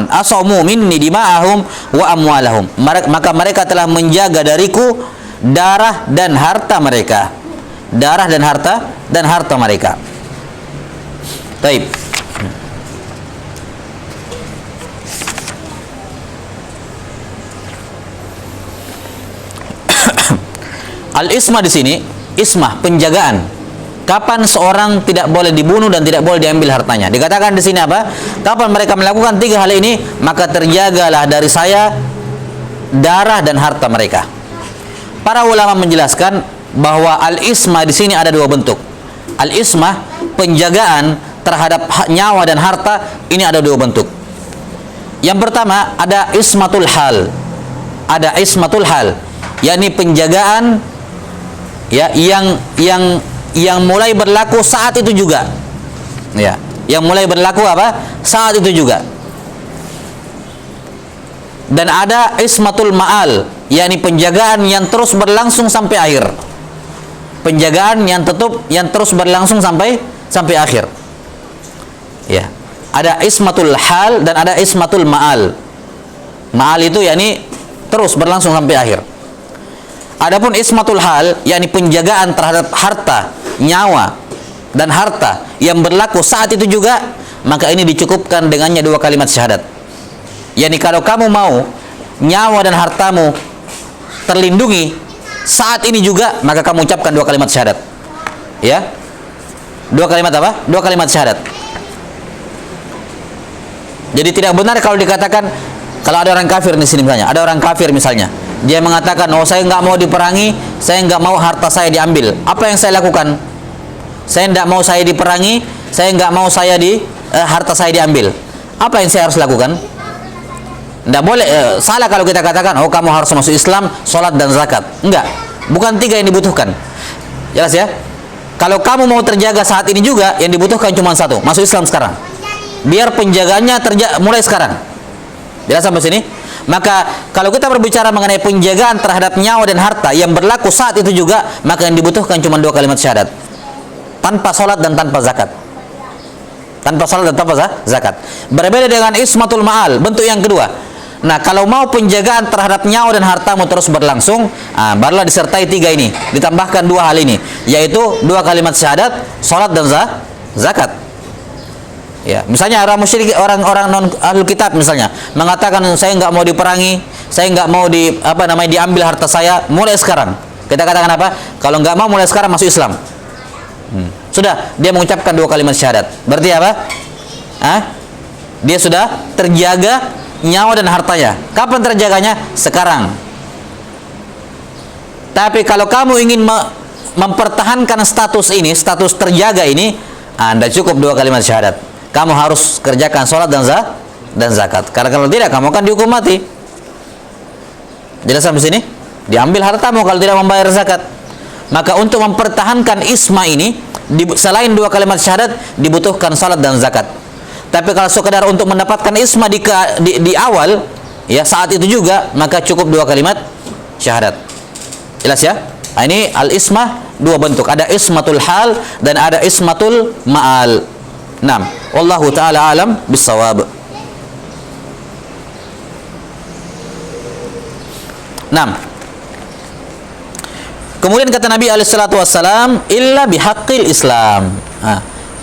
asamu minni dima'ahum wa amwalahum. Maka mereka telah menjaga dariku darah dan harta mereka. Darah dan harta mereka. Baik. Al-ismah di sini, ismah penjagaan. Kapan seorang tidak boleh dibunuh dan tidak boleh diambil hartanya? Dikatakan di sini apa? Kapan mereka melakukan 3 hal ini, maka terjagalah dari saya darah dan harta mereka. Para ulama menjelaskan bahwa al-ismah di sini ada 2 bentuk. Al-ismah, penjagaan terhadap nyawa dan harta, ini ada 2 bentuk. Yang pertama ada ismatul hal. Ada ismatul hal, yakni penjagaan ya yang mulai berlaku saat itu juga. Ya, yang mulai berlaku apa? Saat itu juga. Dan ada ismatul ma'al, yakni penjagaan yang terus berlangsung sampai akhir. Penjagaan yang terus berlangsung sampai akhir. Ya. Ada ismatul hal dan ada ismatul ma'al. Ma'al itu yakni terus berlangsung sampai akhir. Adapun ismatul hal, yakni penjagaan terhadap harta, nyawa dan harta yang berlaku saat itu juga, maka ini dicukupkan dengannya 2 kalimat syahadat. Yani kalau kamu mau nyawa dan hartamu terlindungi saat ini juga, maka kamu ucapkan 2 kalimat syahadat. Ya, 2 kalimat apa? 2 kalimat syahadat. Jadi tidak benar kalau dikatakan, kalau ada orang kafir di sini misalnya, ada orang kafir misalnya, dia mengatakan, oh saya nggak mau diperangi, saya nggak mau harta saya diambil. Apa yang saya lakukan? Saya nggak mau saya diperangi, saya nggak mau harta saya diambil. Apa yang saya harus lakukan? Nggak boleh, salah kalau kita katakan, oh kamu harus masuk Islam, sholat dan zakat. Enggak, bukan tiga yang dibutuhkan. Jelas ya? Kalau kamu mau terjaga saat ini juga, yang dibutuhkan cuma satu, masuk Islam sekarang. Biar penjaganya mulai sekarang. Jelas sampai sini? Maka kalau kita berbicara mengenai penjagaan terhadap nyawa dan harta yang berlaku saat itu juga, maka yang dibutuhkan cuma 2 kalimat syahadat. Tanpa sholat dan tanpa zakat. Tanpa sholat dan tanpa zakat. Berbeda dengan ismatul ma'al, bentuk yang kedua. Nah, kalau mau penjagaan terhadap nyawa dan hartamu terus berlangsung, barulah disertai 3 ini, ditambahkan 2 hal ini, yaitu 2 kalimat syahadat, sholat dan zakat. Ya, misalnya orang-orang non ahlul kitab misalnya mengatakan, saya nggak mau diperangi, saya nggak mau diambil harta saya, mulai sekarang. Kita katakan apa? Kalau nggak mau mulai sekarang masuk Islam. Sudah, dia mengucapkan 2 kalimat syahadat. Berarti apa? Dia sudah terjaga nyawa dan hartanya. Kapan terjaganya? Sekarang. Tapi kalau kamu ingin mempertahankan status ini, status terjaga ini, Anda cukup 2 kalimat syahadat. Kamu harus kerjakan sholat dan zakat. Karena kalau tidak, kamu akan dihukum mati. Jelas sampai sini? Diambil hartamu kalau tidak membayar zakat. Maka untuk mempertahankan isma ini, selain 2 kalimat syahadat, dibutuhkan sholat dan zakat. Tapi kalau sekedar untuk mendapatkan isma di awal, ya saat itu juga, maka cukup 2 kalimat syahadat. Jelas ya? Nah, ini al-ismah 2 bentuk. Ada ismatul hal dan ada ismatul ma'al. Naam, wallahu taala alam bisawab. Naam. Kemudian kata Nabi alaihi salatu wassalam, illa bihaqqil Islam.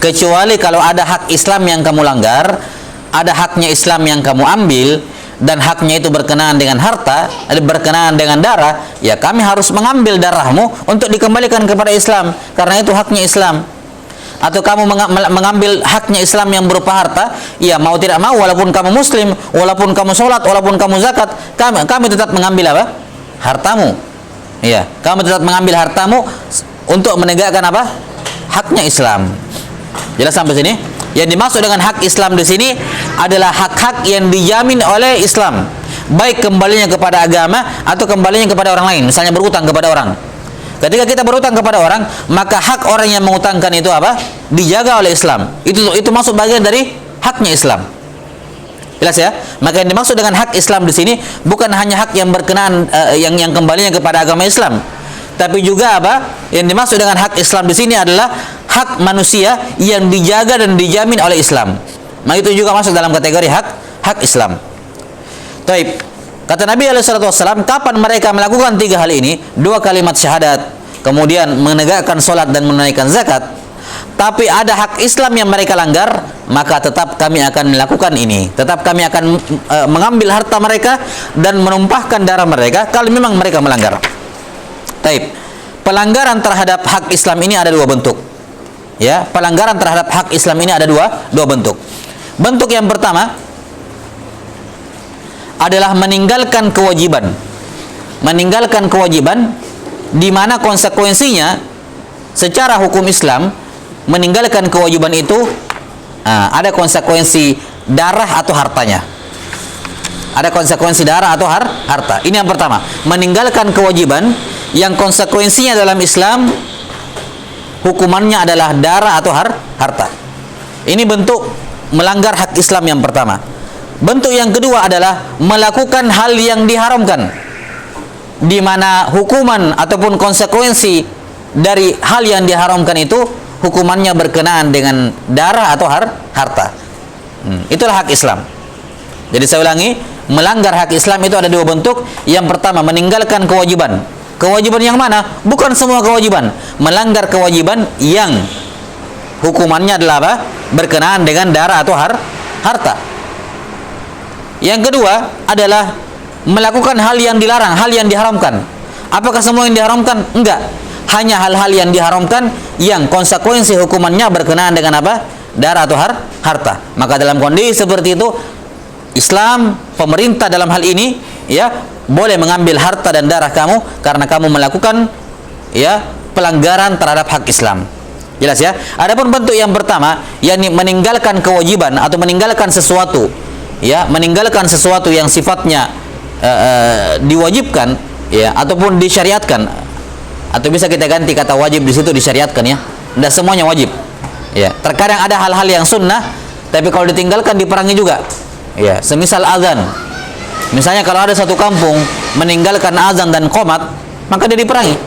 Kecuali kalau ada hak Islam yang kamu langgar, ada haknya Islam yang kamu ambil, dan haknya itu berkenaan dengan harta, berkenaan dengan darah, ya kami harus mengambil darahmu untuk dikembalikan kepada Islam, karena itu haknya Islam. Atau kamu mengambil haknya Islam yang berupa harta, ya mau tidak mau, walaupun kamu muslim, walaupun kamu sholat, walaupun kamu zakat, kami tetap mengambil apa? Hartamu. Ya, kamu tetap mengambil hartamu untuk menegakkan apa? Haknya Islam. Jelas sampai sini? Yang dimaksud dengan hak Islam di sini adalah hak-hak yang dijamin oleh Islam, baik kembalinya kepada agama atau kembalinya kepada orang lain, misalnya berutang kepada orang. Ketika kita berutang kepada orang, maka hak orang yang mengutangkan itu apa? Dijaga oleh Islam. Itu masuk bagian dari haknya Islam. Jelas ya? Maka yang dimaksud dengan hak Islam di sini bukan hanya hak yang berkenaan yang kembalinya kepada agama Islam, tapi juga apa? Yang dimaksud dengan hak Islam di sini adalah hak manusia yang dijaga dan dijamin oleh Islam. Maka itu juga masuk dalam kategori hak Islam. Taib. Kata Nabi SAW, kapan mereka melakukan 3 hal ini, 2 kalimat syahadat, kemudian menegakkan sholat dan menunaikan zakat, tapi ada hak Islam yang mereka langgar, maka tetap kami akan melakukan ini. Tetap kami akan mengambil harta mereka dan menumpahkan darah mereka kalau memang mereka melanggar. Taib. Pelanggaran terhadap hak Islam ini ada 2 bentuk. Ya, pelanggaran terhadap hak Islam ini ada dua bentuk. Bentuk yang pertama adalah meninggalkan kewajiban. Meninggalkan kewajiban di mana konsekuensinya secara hukum Islam, meninggalkan kewajiban itu ada konsekuensi darah atau hartanya. Ada konsekuensi darah atau harta. Ini yang pertama, meninggalkan kewajiban yang konsekuensinya dalam Islam hukumannya adalah darah atau harta. Ini bentuk melanggar hak Islam yang pertama. Bentuk yang kedua adalah melakukan hal yang diharamkan, di mana hukuman ataupun konsekuensi dari hal yang diharamkan itu hukumannya berkenaan dengan darah atau harta. Itulah hak Islam. Jadi saya ulangi, melanggar hak Islam itu ada 2 bentuk. Yang pertama, meninggalkan kewajiban. Kewajiban yang mana? Bukan semua kewajiban. Melanggar kewajiban yang hukumannya adalah apa? Berkenaan dengan darah atau harta. Yang kedua adalah melakukan hal yang dilarang, hal yang diharamkan. Apakah semua yang diharamkan? Enggak. Hanya hal-hal yang diharamkan yang konsekuensi hukumannya berkenaan dengan apa? Darah atau harta. Maka dalam kondisi seperti itu Islam, pemerintah dalam hal ini, ya, boleh mengambil harta dan darah kamu karena kamu melakukan, ya, pelanggaran terhadap hak Islam. Jelas ya? Adapun bentuk yang pertama, yakni meninggalkan kewajiban atau meninggalkan sesuatu, ya, meninggalkan sesuatu yang sifatnya diwajibkan, ya, ataupun disyariatkan, atau bisa kita ganti kata wajib di situ, disyariatkan, ya. Tidak semuanya wajib. Ya, terkadang ada hal-hal yang sunnah, tapi kalau ditinggalkan diperangi juga. Ya, semisal azan. Misalnya kalau ada satu kampung meninggalkan azan dan qomat, maka dia diperangi.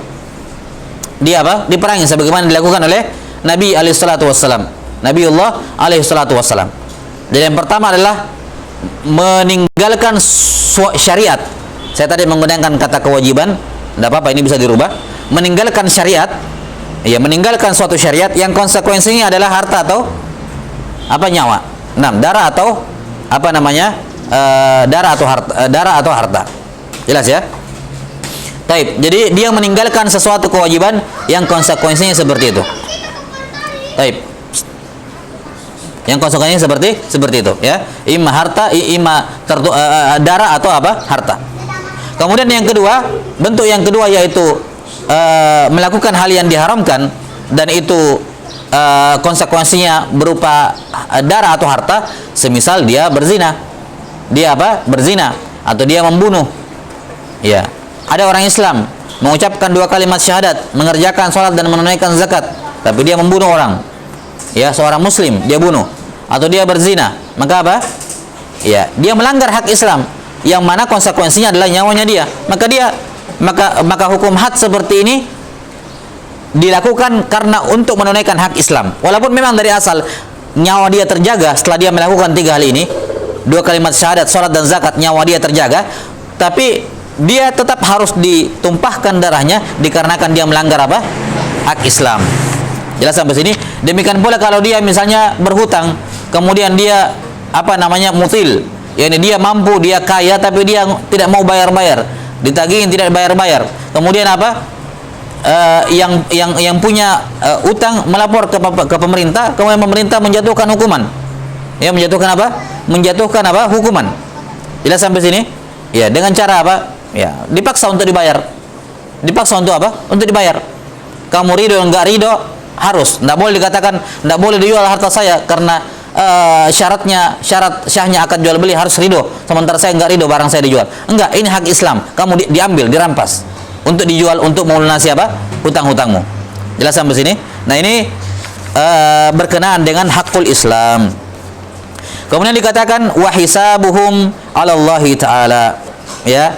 Dia apa? Diperangi sebagaimana dilakukan oleh Nabi alaihissalatu wassalam. Nabiullah alaihissalatu wassalam. Jadi yang pertama adalah meninggalkan syariat. Saya tadi menggunakan kata kewajiban, tidak apa-apa, ini bisa dirubah. Meninggalkan syariat, ya, meninggalkan suatu syariat yang konsekuensinya adalah harta atau apa, nyawa. Darah atau apa namanya, darah atau harta. Jelas ya? Taib. Jadi dia meninggalkan sesuatu kewajiban yang konsekuensinya seperti itu. Taib. Yang konsekuensinya seperti itu, ya. Ima harta, darah atau apa? Harta. Kemudian yang kedua, bentuk yang kedua yaitu melakukan hal yang diharamkan, dan itu konsekuensinya berupa darah atau harta. Semisal dia berzina, dia apa? Berzina, atau dia membunuh. Ya, ada orang Islam mengucapkan 2 kalimat syahadat, mengerjakan sholat dan menunaikan zakat, tapi dia membunuh orang. Ya, seorang Muslim dia bunuh, atau dia berzina, maka apa? Ya, dia melanggar hak Islam, yang mana konsekuensinya adalah nyawanya dia. Maka hukum had seperti ini dilakukan karena untuk menunaikan hak Islam. Walaupun memang dari asal nyawa dia terjaga setelah dia melakukan 3 hal ini, 2 kalimat syahadat, sholat dan zakat, nyawa dia terjaga, tapi dia tetap harus ditumpahkan darahnya dikarenakan dia melanggar apa? Hak Islam. Jelas sampai sini? Demikian pula kalau dia misalnya berhutang, kemudian dia apa namanya, mutil, yakni dia mampu, dia kaya, tapi dia tidak mau bayar-bayar, ditagihin tidak bayar-bayar. Kemudian apa? Yang punya utang melapor ke pemerintah, kemudian pemerintah menjatuhkan hukuman. Ya, menjatuhkan apa? Menjatuhkan apa? Hukuman. Jelas sampai sini? Ya, dengan cara apa? Ya, dipaksa untuk dibayar. Dipaksa untuk apa? Untuk dibayar. Kamu ridho enggak ridho, harus. Enggak boleh dikatakan enggak boleh dijual harta saya karena syarat syahnya akad jual beli harus ridho, sementara saya enggak ridho barang saya dijual. Enggak, ini hak Islam. Kamu diambil, dirampas untuk dijual untuk melunasi apa? Hutang-hutangmu. Jelas sampai sini? Nah, ini berkenaan dengan hakul Islam. Kemudian dikatakan wa hisabuhum 'ala Allah taala. Ya.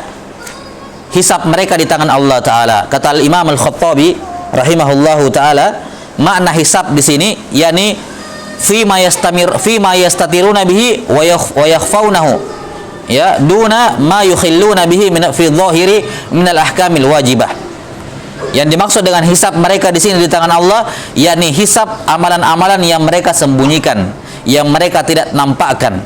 Hisab mereka di tangan Allah taala. Kata Imam Al-Khattabi rahimahullahu taala, makna hisab di sini yakni fi ma yastatiruna bihi wa yakhfawnahu, ya, duna ma yukhilluna bihi min fi dhahiri min al-ahkamil wajibah. Yang dimaksud dengan hisab mereka di sini di tangan Allah yakni hisab amalan-amalan yang mereka sembunyikan, yang mereka tidak nampakkan.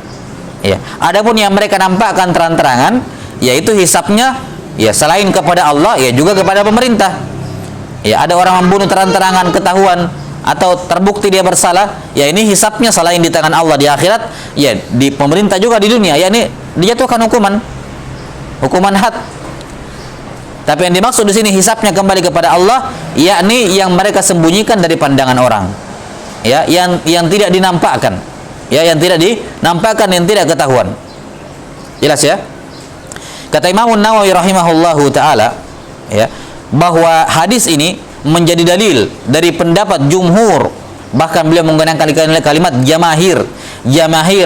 Ya. Adapun yang mereka nampakkan terang-terangan, yaitu hisabnya, ya, selain kepada Allah, ya, juga kepada pemerintah. Ya, ada orang membunuh terang-terangan ketahuan atau terbukti dia bersalah, ya, ini hisabnya selain di tangan Allah di akhirat, ya, di pemerintah juga di dunia, ya, ini dijatuhkan hukuman had. Tapi yang dimaksud di sini hisabnya kembali kepada Allah, yakni yang mereka sembunyikan dari pandangan orang, ya, yang tidak dinampakkan, ya, yang tidak dinampakkan, yang tidak ketahuan. Jelas ya? Kata Imam Nawawi rahimahullahu taala, ya, bahwa hadis ini menjadi dalil dari pendapat jumhur, bahkan beliau menggunakan kalimat jamahir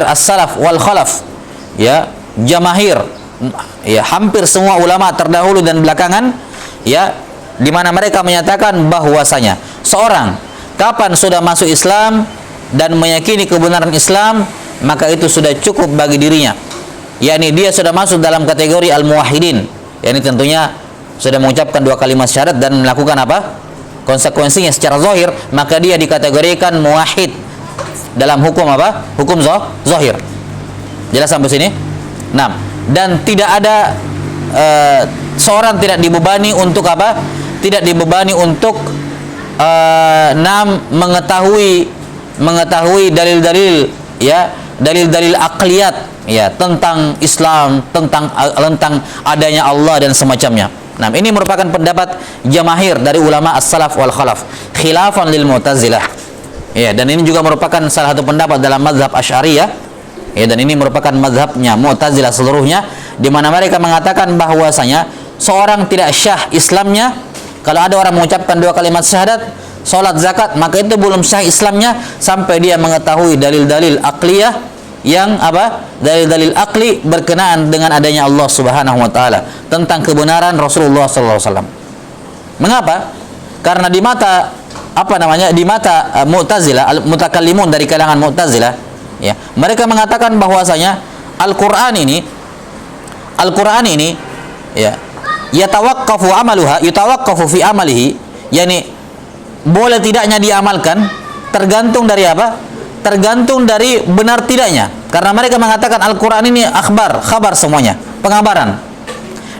as-salaf wal khalaf, ya, jamahir, ya, hampir semua ulama terdahulu dan belakangan, ya, di mana mereka menyatakan bahwasanya seorang kapan sudah masuk Islam dan meyakini kebenaran Islam, maka itu sudah cukup bagi dirinya, yakni dia sudah masuk dalam kategori al-muwahhidin, yakni tentunya sudah mengucapkan 2 kalimat syahadat dan melakukan apa? Konsekuensinya secara zahir, maka dia dikategorikan muwahhid dalam hukum apa? Hukum zahir. Jelas sampai sini? Nah, dan tidak ada seorang tidak dibebani untuk apa? Tidak dibebani untuk mengetahui dalil-dalil, ya, dalil-dalil akliyat ya tentang Islam, tentang adanya Allah dan semacamnya. Nah, ini merupakan pendapat jamahir dari ulama as-salaf wal khalaf, khilafan lil Mu'tazilah. Ya, dan ini juga merupakan salah satu pendapat dalam mazhab Asy'ariyah. Ya, dan ini merupakan mazhabnya Mu'tazilah seluruhnya, di mana mereka mengatakan bahwasanya seorang tidak syah Islamnya kalau ada orang mengucapkan 2 kalimat syahadat, salat, zakat, maka itu belum syah Islamnya sampai dia mengetahui dalil-dalil akliyah yang apa? Dalil-dalil akli berkenaan dengan adanya Allah Subhanahu wa taala, tentang kebenaran Rasulullah sallallahu alaihi wasallam. Mengapa? Karena di mata di mata Mu'tazilah, mutakallimun dari kalangan Mu'tazilah, ya, mereka mengatakan bahwasanya Al-Qur'an ini ya, yutawaqqafu fi amalihi, yani boleh tidaknya diamalkan tergantung dari apa? Tergantung dari benar tidaknya. Karena mereka mengatakan Al-Qur'an ini khabar semuanya, pengabaran.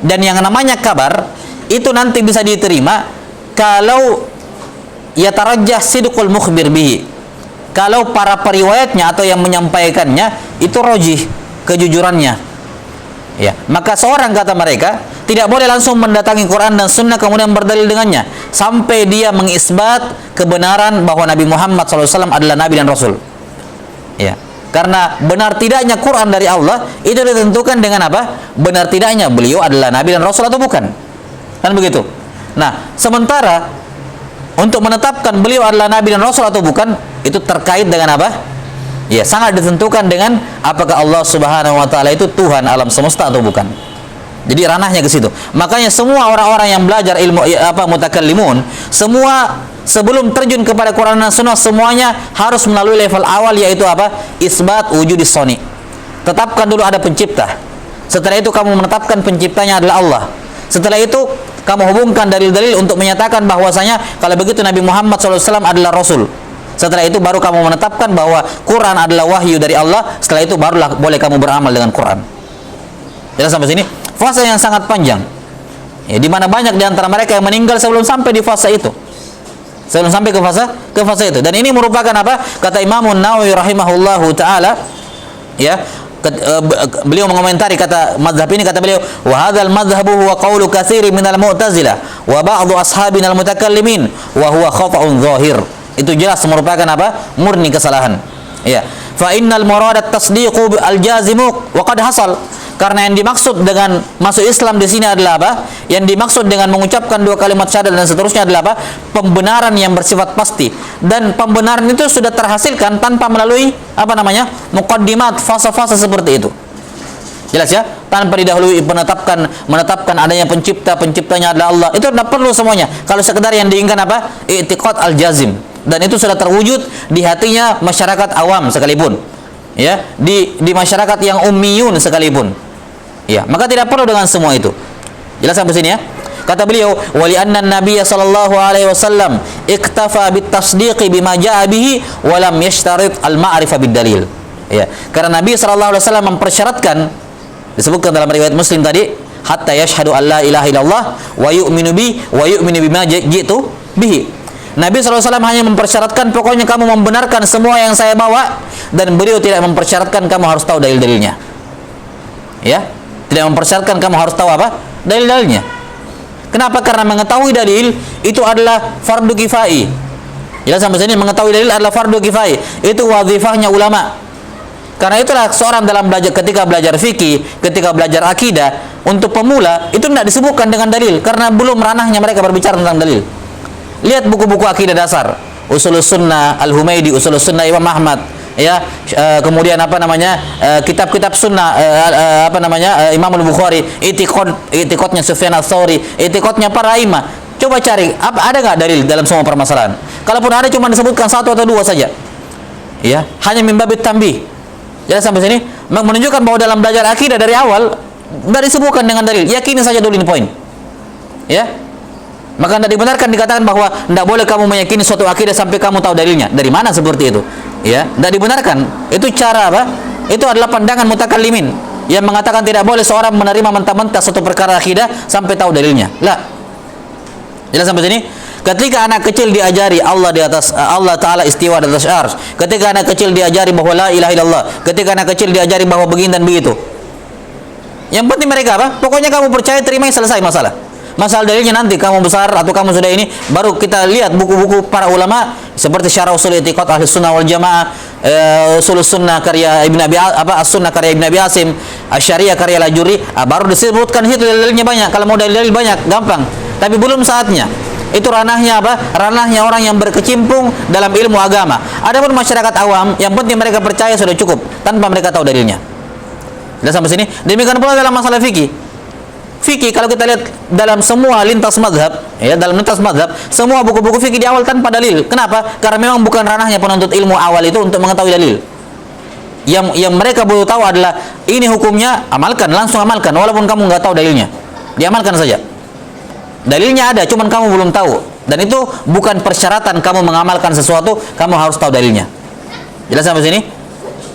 Dan yang namanya kabar itu nanti bisa diterima kalau yatarajjah sidqul mukhbir bihi. Kalau para periwayatnya atau yang menyampaikannya itu rajih kejujurannya. Ya, maka seorang, kata mereka, tidak boleh langsung mendatangi Quran dan Sunnah kemudian berdalil dengannya sampai dia mengisbat kebenaran bahwa Nabi Muhammad SAW adalah Nabi dan Rasul. Ya, karena benar tidaknya Quran dari Allah itu ditentukan dengan apa? Benar tidaknya beliau adalah Nabi dan Rasul atau bukan. Kan begitu. Nah, sementara untuk menetapkan beliau adalah Nabi dan Rasul atau bukan, itu terkait dengan apa? Ya, sangat ditentukan dengan apakah Allah Subhanahu wa taala itu Tuhan alam semesta atau bukan. Jadi ranahnya ke situ. Makanya semua orang-orang yang belajar ilmu mutakallimun, semua sebelum terjun kepada Quran dan Sunnah semuanya harus melalui level awal, yaitu apa? Isbat wujudis soni. Tetapkan dulu ada pencipta. Setelah itu kamu menetapkan penciptanya adalah Allah. Setelah itu kamu hubungkan dalil-dalil untuk menyatakan bahwasanya kalau begitu Nabi Muhammad SAW adalah Rasul. Setelah itu baru kamu menetapkan bahwa Quran adalah wahyu dari Allah. Setelah itu barulah boleh kamu beramal dengan Quran. Jelas sampai sini? Fase yang sangat panjang. Ya, di mana banyak di antara mereka yang meninggal sebelum sampai di fase itu. Sebelum sampai ke fase itu. Dan ini merupakan apa? Kata Imam Nawawi rahimahullahu taala, ya, beliau mengomentari kata mazhab ini, kata beliau, wa hadzal mazhabu huwa qaulu katsiri minal mu'tazilah wa ba'dhu ashabinal mutakallimin wa huwa khata'un zahir. Itu jelas merupakan apa? Murni kesalahan. Ya. Fa innal muradat tasdiqu al-jazimu wa qad hasal. Karena yang dimaksud dengan masuk Islam di sini adalah apa? Yang dimaksud dengan mengucapkan 2 kalimat syahadat dan seterusnya adalah apa? Pembenaran yang bersifat pasti. Dan pembenaran itu sudah terhasilkan tanpa melalui apa namanya? Muqaddimat, fase-fase seperti itu. Jelas ya? Tanpa didahului menetapkan adanya penciptanya adalah Allah. Itu tidak perlu semuanya. Kalau sekedar yang diinginkan apa? I'tiqad al-jazim. Dan itu sudah terwujud di hatinya masyarakat awam sekalipun. Ya, di masyarakat yang ummiyun sekalipun. Ya, maka tidak perlu dengan semua itu. Jelas sampai sini ya? Kata beliau, "Wa li anna an-nabiy sallallahu alaihi wasallam iktafa bit-tasdiqi bima jaa'a bihi wa lam yashtarit al-ma'rifah bid-dalil." Ya, karena Nabi sallallahu alaihi wasallam mempersyaratkan, disebutkan dalam riwayat Muslim tadi, hatta yashhadu an la ilaha illallah wa yu'minu bi wa yu'minu bima ji'tu bihi. Nabi SAW hanya mempersyaratkan pokoknya kamu membenarkan semua yang saya bawa, dan beliau tidak mempersyaratkan kamu harus tahu dalil-dalilnya. Ya, tidak mempersyaratkan kamu harus tahu apa? Dalil-dalilnya. Kenapa? Karena mengetahui dalil itu adalah fardu kifai. Jelas sampai sini, mengetahui dalil adalah fardu kifai. Itu wazifahnya ulama. Karena itulah seorang dalam ketika belajar fikih, ketika belajar akidah, untuk pemula itu tidak disebutkan dengan dalil karena belum ranahnya mereka berbicara tentang dalil. Lihat buku-buku akidah dasar, Ushulus Sunnah Al-Humaidi, Ushulus Sunnah Imam Ahmad, ya, kemudian apa namanya, kitab-kitab sunnah, Imam Al-Bukhari, i'tiqadnya Sufyan Ats-Tsauri, i'tiqadnya para imam. Coba cari, ada nggak dalil dalam semua permasalahan? Kalaupun ada, cuma disebutkan 1 atau 2 saja. Ya, hanya min babit tanbih. Jadi sampai sini menunjukkan bahwa dalam belajar akidah dari awal nggak disebutkan dengan dalil. Yakini saja dulu ini poin. Ya. Maka tidak dibenarkan dikatakan bahwa tidak boleh kamu meyakini suatu akidah sampai kamu tahu dalilnya. Dari mana seperti itu? Ya, tidak dibenarkan. Itu cara apa? Itu adalah pandangan mutakallimin yang mengatakan tidak boleh seorang menerima mentah-mentah suatu perkara akidah sampai tahu dalilnya. Lah. Jelas sampai sini? Ketika anak kecil diajari Allah di atas Allah Ta'ala istiwa di atas arsy. Ketika anak kecil diajari bahwa la ilaha illallah. Ketika anak kecil diajari bahwa begini dan begitu. Yang penting mereka apa? Pokoknya kamu percaya, terima, selesai masalah. Masalah dalilnya nanti kamu besar atau kamu sudah ini, baru kita lihat buku-buku para ulama seperti Syarah Ushul I'tiqad Ahli Sunnah wal Jamaah, Ushul Sunnah karya Ibn Abi As-Sunnah karya Ibn Abi Asim, Asy-Syariah karya Lajuri, baru disebutkan itu dalilnya banyak. Kalau mau dalil banyak gampang, tapi belum saatnya. Itu ranahnya apa? Ranahnya orang yang berkecimpung dalam ilmu agama. Adapun masyarakat awam, yang penting mereka percaya sudah cukup tanpa mereka tahu dalilnya. Sudah sampai sini. Demikian pula dalam masalah fikih. Fikih kalau kita lihat dalam semua lintas mazhab, ya dalam lintas mazhab, semua buku-buku fikih di awal tanpa dalil. Kenapa? Karena memang bukan ranahnya penuntut ilmu awal itu untuk mengetahui dalil. Yang mereka butuh tahu adalah ini hukumnya, amalkan, langsung amalkan walaupun kamu nggak tahu dalilnya. Diamalkan saja. Dalilnya ada, cuman kamu belum tahu. Dan itu bukan persyaratan kamu mengamalkan sesuatu, kamu harus tahu dalilnya. Jelas sampai sini?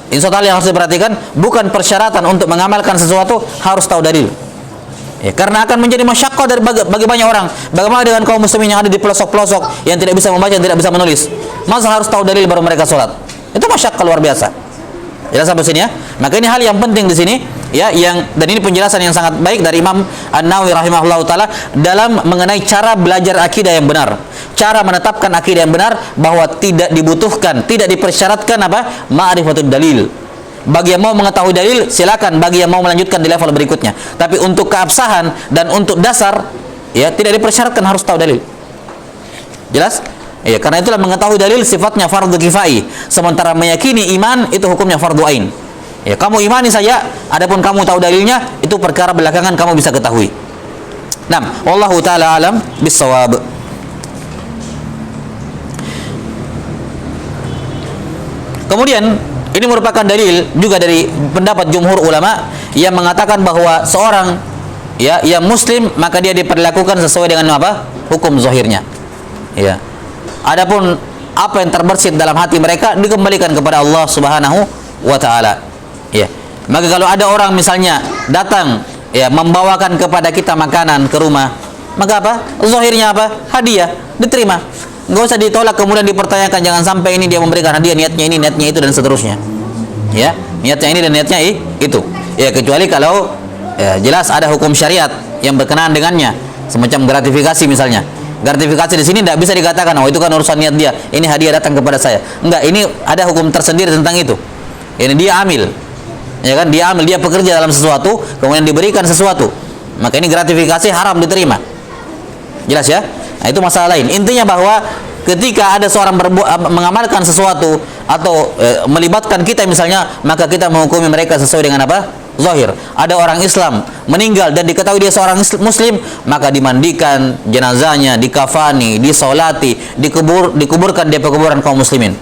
Ini suatu hal yang harus diperhatikan, bukan persyaratan untuk mengamalkan sesuatu harus tahu dalil. Ya, karena akan menjadi masyaqqah bagi banyak orang. Bagaimana dengan kaum muslimin yang ada di pelosok-pelosok yang tidak bisa membaca, yang tidak bisa menulis? Masa harus tahu dalil baru mereka sholat? Itu masyaqqah luar biasa. Jelas sampai sini ya. Maka ini hal yang penting di sini ya, dan ini penjelasan yang sangat baik dari Imam An-Nawawi rahimahullahu taala dalam mengenai cara belajar akidah yang benar. Cara menetapkan akidah yang benar bahwa tidak dibutuhkan, tidak dipersyaratkan apa? Ma'rifatud dalil. Bagi yang mau mengetahui dalil silakan, bagi yang mau melanjutkan di level berikutnya. Tapi untuk keabsahan dan untuk dasar ya tidak dipersyaratkan harus tahu dalil. Jelas? Ya, karena itulah mengetahui dalil sifatnya fardu kifai, sementara meyakini iman itu hukumnya fardu ain. Ya, kamu imani saja, adapun kamu tahu dalilnya itu perkara belakangan kamu bisa ketahui. Naam, wallahu taala alam bissawab. Kemudian ini merupakan dalil juga dari pendapat jumhur ulama yang mengatakan bahwa seorang ya yang muslim maka dia diperlakukan sesuai dengan apa? Hukum zahirnya. Ya. Adapun apa yang terbersit dalam hati mereka dikembalikan kepada Allah Subhanahu wa taala. Ya. Maka kalau ada orang misalnya datang ya membawakan kepada kita makanan ke rumah, maka apa? Zahirnya apa? Hadiah, diterima. Nggak usah ditolak kemudian dipertanyakan, jangan sampai ini dia memberikan hadiah niatnya ini, niatnya itu dan seterusnya. Ya, niatnya ini dan niatnya itu. Ya, kecuali kalau ya, jelas ada hukum syariat yang berkenaan dengannya, semacam gratifikasi misalnya. Gratifikasi di sini tidak bisa dikatakan oh itu kan urusan niat dia, ini hadiah datang kepada saya. Enggak, ini ada hukum tersendiri tentang itu. Ini dia amil. Ya kan, dia amil, dia bekerja dalam sesuatu, kemudian diberikan sesuatu. Maka ini gratifikasi haram diterima. Jelas ya? Nah, itu masalah lain. Intinya bahwa ketika ada seorang mengamalkan sesuatu atau melibatkan kita misalnya, maka kita menghukumi mereka sesuai dengan apa? Zahir. Ada orang Islam meninggal dan diketahui dia seorang muslim, maka dimandikan jenazahnya, dikafani, disolati, dikuburkan di pekuburan kaum muslimin.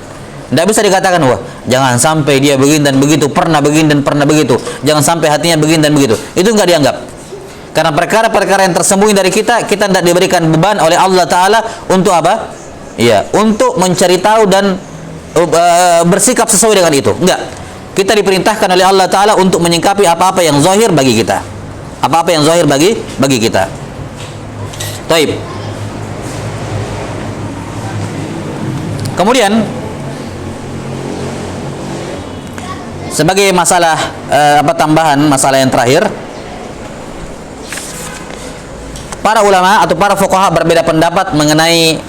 Tidak bisa dikatakan wah jangan sampai dia begini dan begitu, pernah begini dan pernah begitu, jangan sampai hatinya begini dan begitu. Itu enggak dianggap. Karena perkara-perkara yang tersembunyi dari kita tidak diberikan beban oleh Allah Ta'ala untuk apa? Ya, untuk mencari tahu dan bersikap sesuai dengan itu. Enggak. Kita diperintahkan oleh Allah Ta'ala untuk menyingkapi apa-apa yang zahir bagi kita. Apa-apa yang zahir bagi kita. Taib. Kemudian sebagai masalah tambahan, masalah yang terakhir, para ulama atau para fuqaha berbeda pendapat mengenai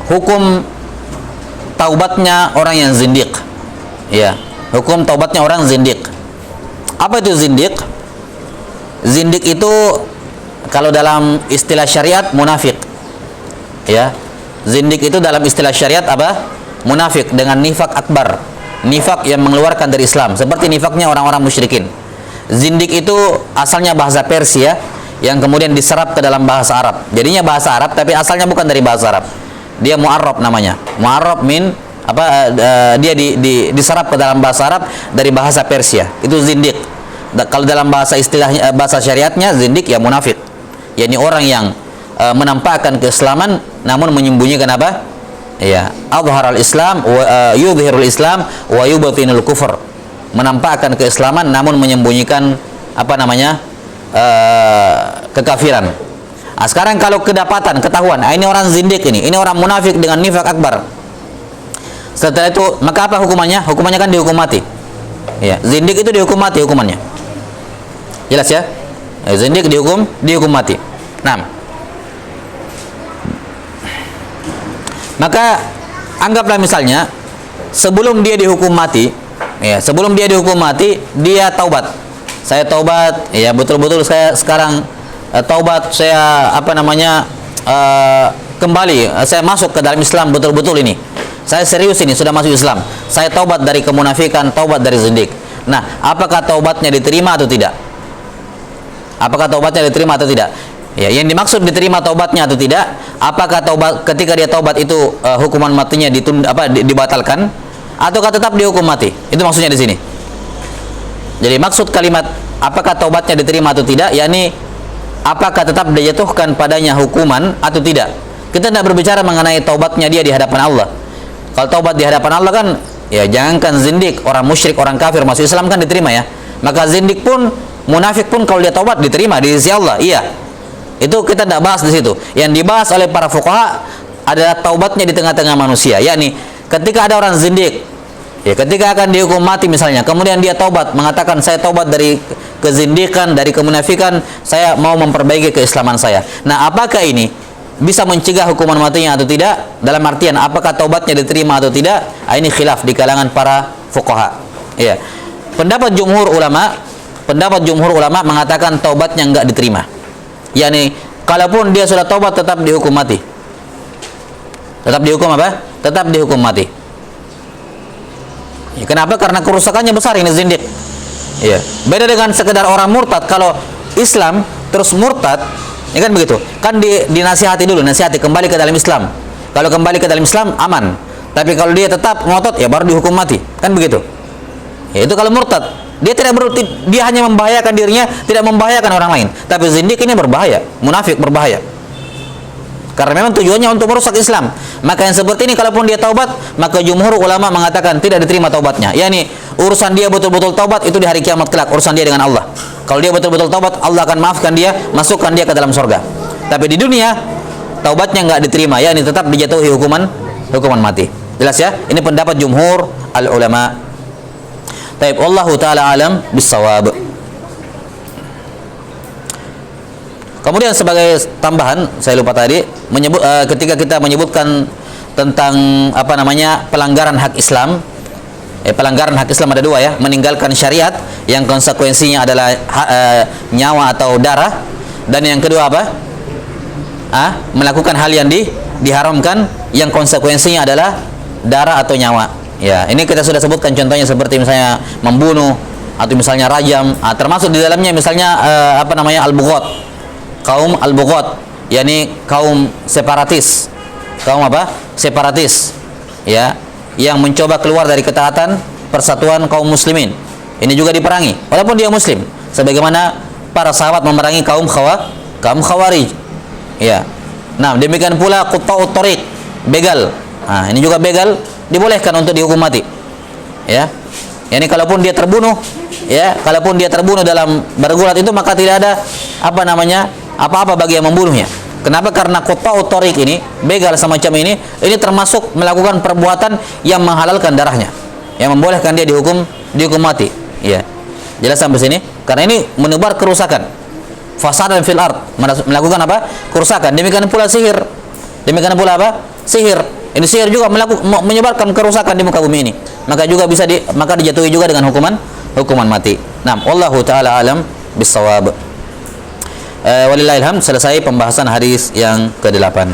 hukum taubatnya orang yang zindiq. Ya, hukum taubatnya orang zindiq. Apa itu zindiq? Zindiq itu kalau dalam istilah syariat munafik. Ya. Zindiq itu dalam istilah syariat apa? Munafik dengan nifak akbar. Nifak yang mengeluarkan dari Islam, seperti nifaknya orang-orang musyrikin. Zindiq itu asalnya bahasa Persia yang kemudian diserap ke dalam bahasa Arab. Jadinya bahasa Arab tapi asalnya bukan dari bahasa Arab. Dia mu'arrab namanya. Mu'arrab min dia diserap ke dalam bahasa Arab dari bahasa Persia. Itu zindiq. Kalau dalam bahasa istilahnya, bahasa syariatnya zindiq ya munafik. yakni orang yang menampakkan keislaman namun menyembunyikan apa? Ya, adharal Islam wa yudhirul Islam wa yubtinul kufur. Menampakkan keislaman namun menyembunyikan apa namanya? Kekafiran. Nah, sekarang kalau kedapatan, ketahuan, ini orang zindik ini orang munafik dengan nifak akbar. Setelah itu, maka apa hukumannya? Hukumannya kan dihukum mati. Ya, zindik itu dihukum mati hukumannya. Jelas ya? Zindik dihukum mati. Nah, maka anggaplah misalnya sebelum dia dihukum mati, ya, dia taubat. Saya taubat, ya betul-betul saya sekarang taubat, saya kembali, saya masuk ke dalam Islam betul-betul ini. Saya serius ini, sudah masuk Islam. Saya taubat dari kemunafikan, taubat dari zindik. Nah, apakah taubatnya diterima atau tidak? Apakah taubatnya diterima atau tidak? Ya, yang dimaksud diterima taubatnya atau tidak, apakah taubat ketika dia taubat itu hukuman matinya dibatalkan ataukah tetap dihukum mati? Itu maksudnya di sini. Jadi maksud kalimat apakah taubatnya diterima atau tidak, yakni apakah tetap dijatuhkan padanya hukuman atau tidak. Kita tidak berbicara mengenai taubatnya dia di hadapan Allah. Kalau taubat di hadapan Allah kan, ya jangankan zindik, orang musyrik, orang kafir masuk Islam kan diterima ya. Maka zindik pun, munafik pun kalau dia taubat diterima di sisi Allah. Iya. Itu kita tidak bahas di situ. Yang dibahas oleh para fuqaha adalah taubatnya di tengah-tengah manusia. Yakni ketika ada orang zindik, ya ketika akan dihukum mati misalnya, kemudian dia taubat, mengatakan saya taubat dari kezindikan, dari kemunafikan, saya mau memperbaiki keislaman saya. Nah, apakah ini bisa mencegah hukuman matinya atau tidak? Dalam artian apakah taubatnya diterima atau tidak? Ini khilaf di kalangan para fuqaha. Ya. Pendapat jumhur ulama mengatakan taubatnya enggak diterima. Yani kalaupun dia sudah taubat tetap dihukum mati. Tetap dihukum apa? Tetap dihukum mati. Ya, kenapa? Karena kerusakannya besar, ini zindik. Ya. Beda dengan sekedar orang murtad. Kalau Islam terus murtad, ya kan begitu. Kan dinasihati dulu, nasihati kembali ke dalam Islam. Kalau kembali ke dalam Islam aman. Tapi kalau dia tetap ngotot, ya baru dihukum mati. Kan begitu. Ya, itu kalau murtad. Dia hanya membahayakan dirinya, tidak membahayakan orang lain. Tapi zindik ini berbahaya, munafik berbahaya. Karena memang tujuannya untuk merusak Islam. Maka yang seperti ini kalaupun dia taubat, maka jumhur ulama mengatakan tidak diterima taubatnya. Yani urusan dia betul-betul taubat itu di hari kiamat kelak, urusan dia dengan Allah. Kalau dia betul-betul taubat, Allah akan maafkan dia, masukkan dia ke dalam surga. Tapi di dunia taubatnya enggak diterima, yakni tetap dijatuhi hukuman mati. Jelas ya? Ini pendapat jumhur al ulama. Taib, wallahu taala alam bisawab. Kemudian sebagai tambahan, saya lupa tadi ketika kita menyebutkan tentang pelanggaran hak Islam. Pelanggaran hak Islam ada dua ya, meninggalkan syariat yang konsekuensinya adalah nyawa atau darah, dan yang kedua apa? Melakukan hal yang diharamkan yang konsekuensinya adalah darah atau nyawa. Ya, ini kita sudah sebutkan contohnya seperti misalnya membunuh atau misalnya rajam, termasuk di dalamnya misalnya al-bughat. Kaum al-bughat, yakni kaum separatis. Kaum apa? Separatis. Ya, yang mencoba keluar dari ketaatan persatuan kaum muslimin. Ini juga diperangi walaupun dia muslim, sebagaimana para sahabat memerangi kaum khawarij. Ya. Nah, demikian pula qutta'ut thariq, begal. Ini juga begal dibolehkan untuk dihukum mati. Ya. Yani kalaupun dia terbunuh, ya, kalaupun dia terbunuh dalam bergulat itu, maka tidak ada apa-apa bagi yang membunuhnya. Kenapa? Karena qutta'ut thariq ini, begal semacam ini termasuk melakukan perbuatan yang menghalalkan darahnya, yang membolehkan dia dihukum mati. Ya. Jelas sampai sini? Karena ini menebar kerusakan. Fasadan fil ard, melakukan apa? Kerusakan. Demikian pula sihir. Demikian pula apa? Sihir. Ini sihir juga menyebarkan kerusakan di muka bumi ini. Maka dijatuhi juga dengan hukuman mati. Nah, wallahu taala alam bisawab. Walillahil hamd. Selesai pembahasan hadis yang ke-8.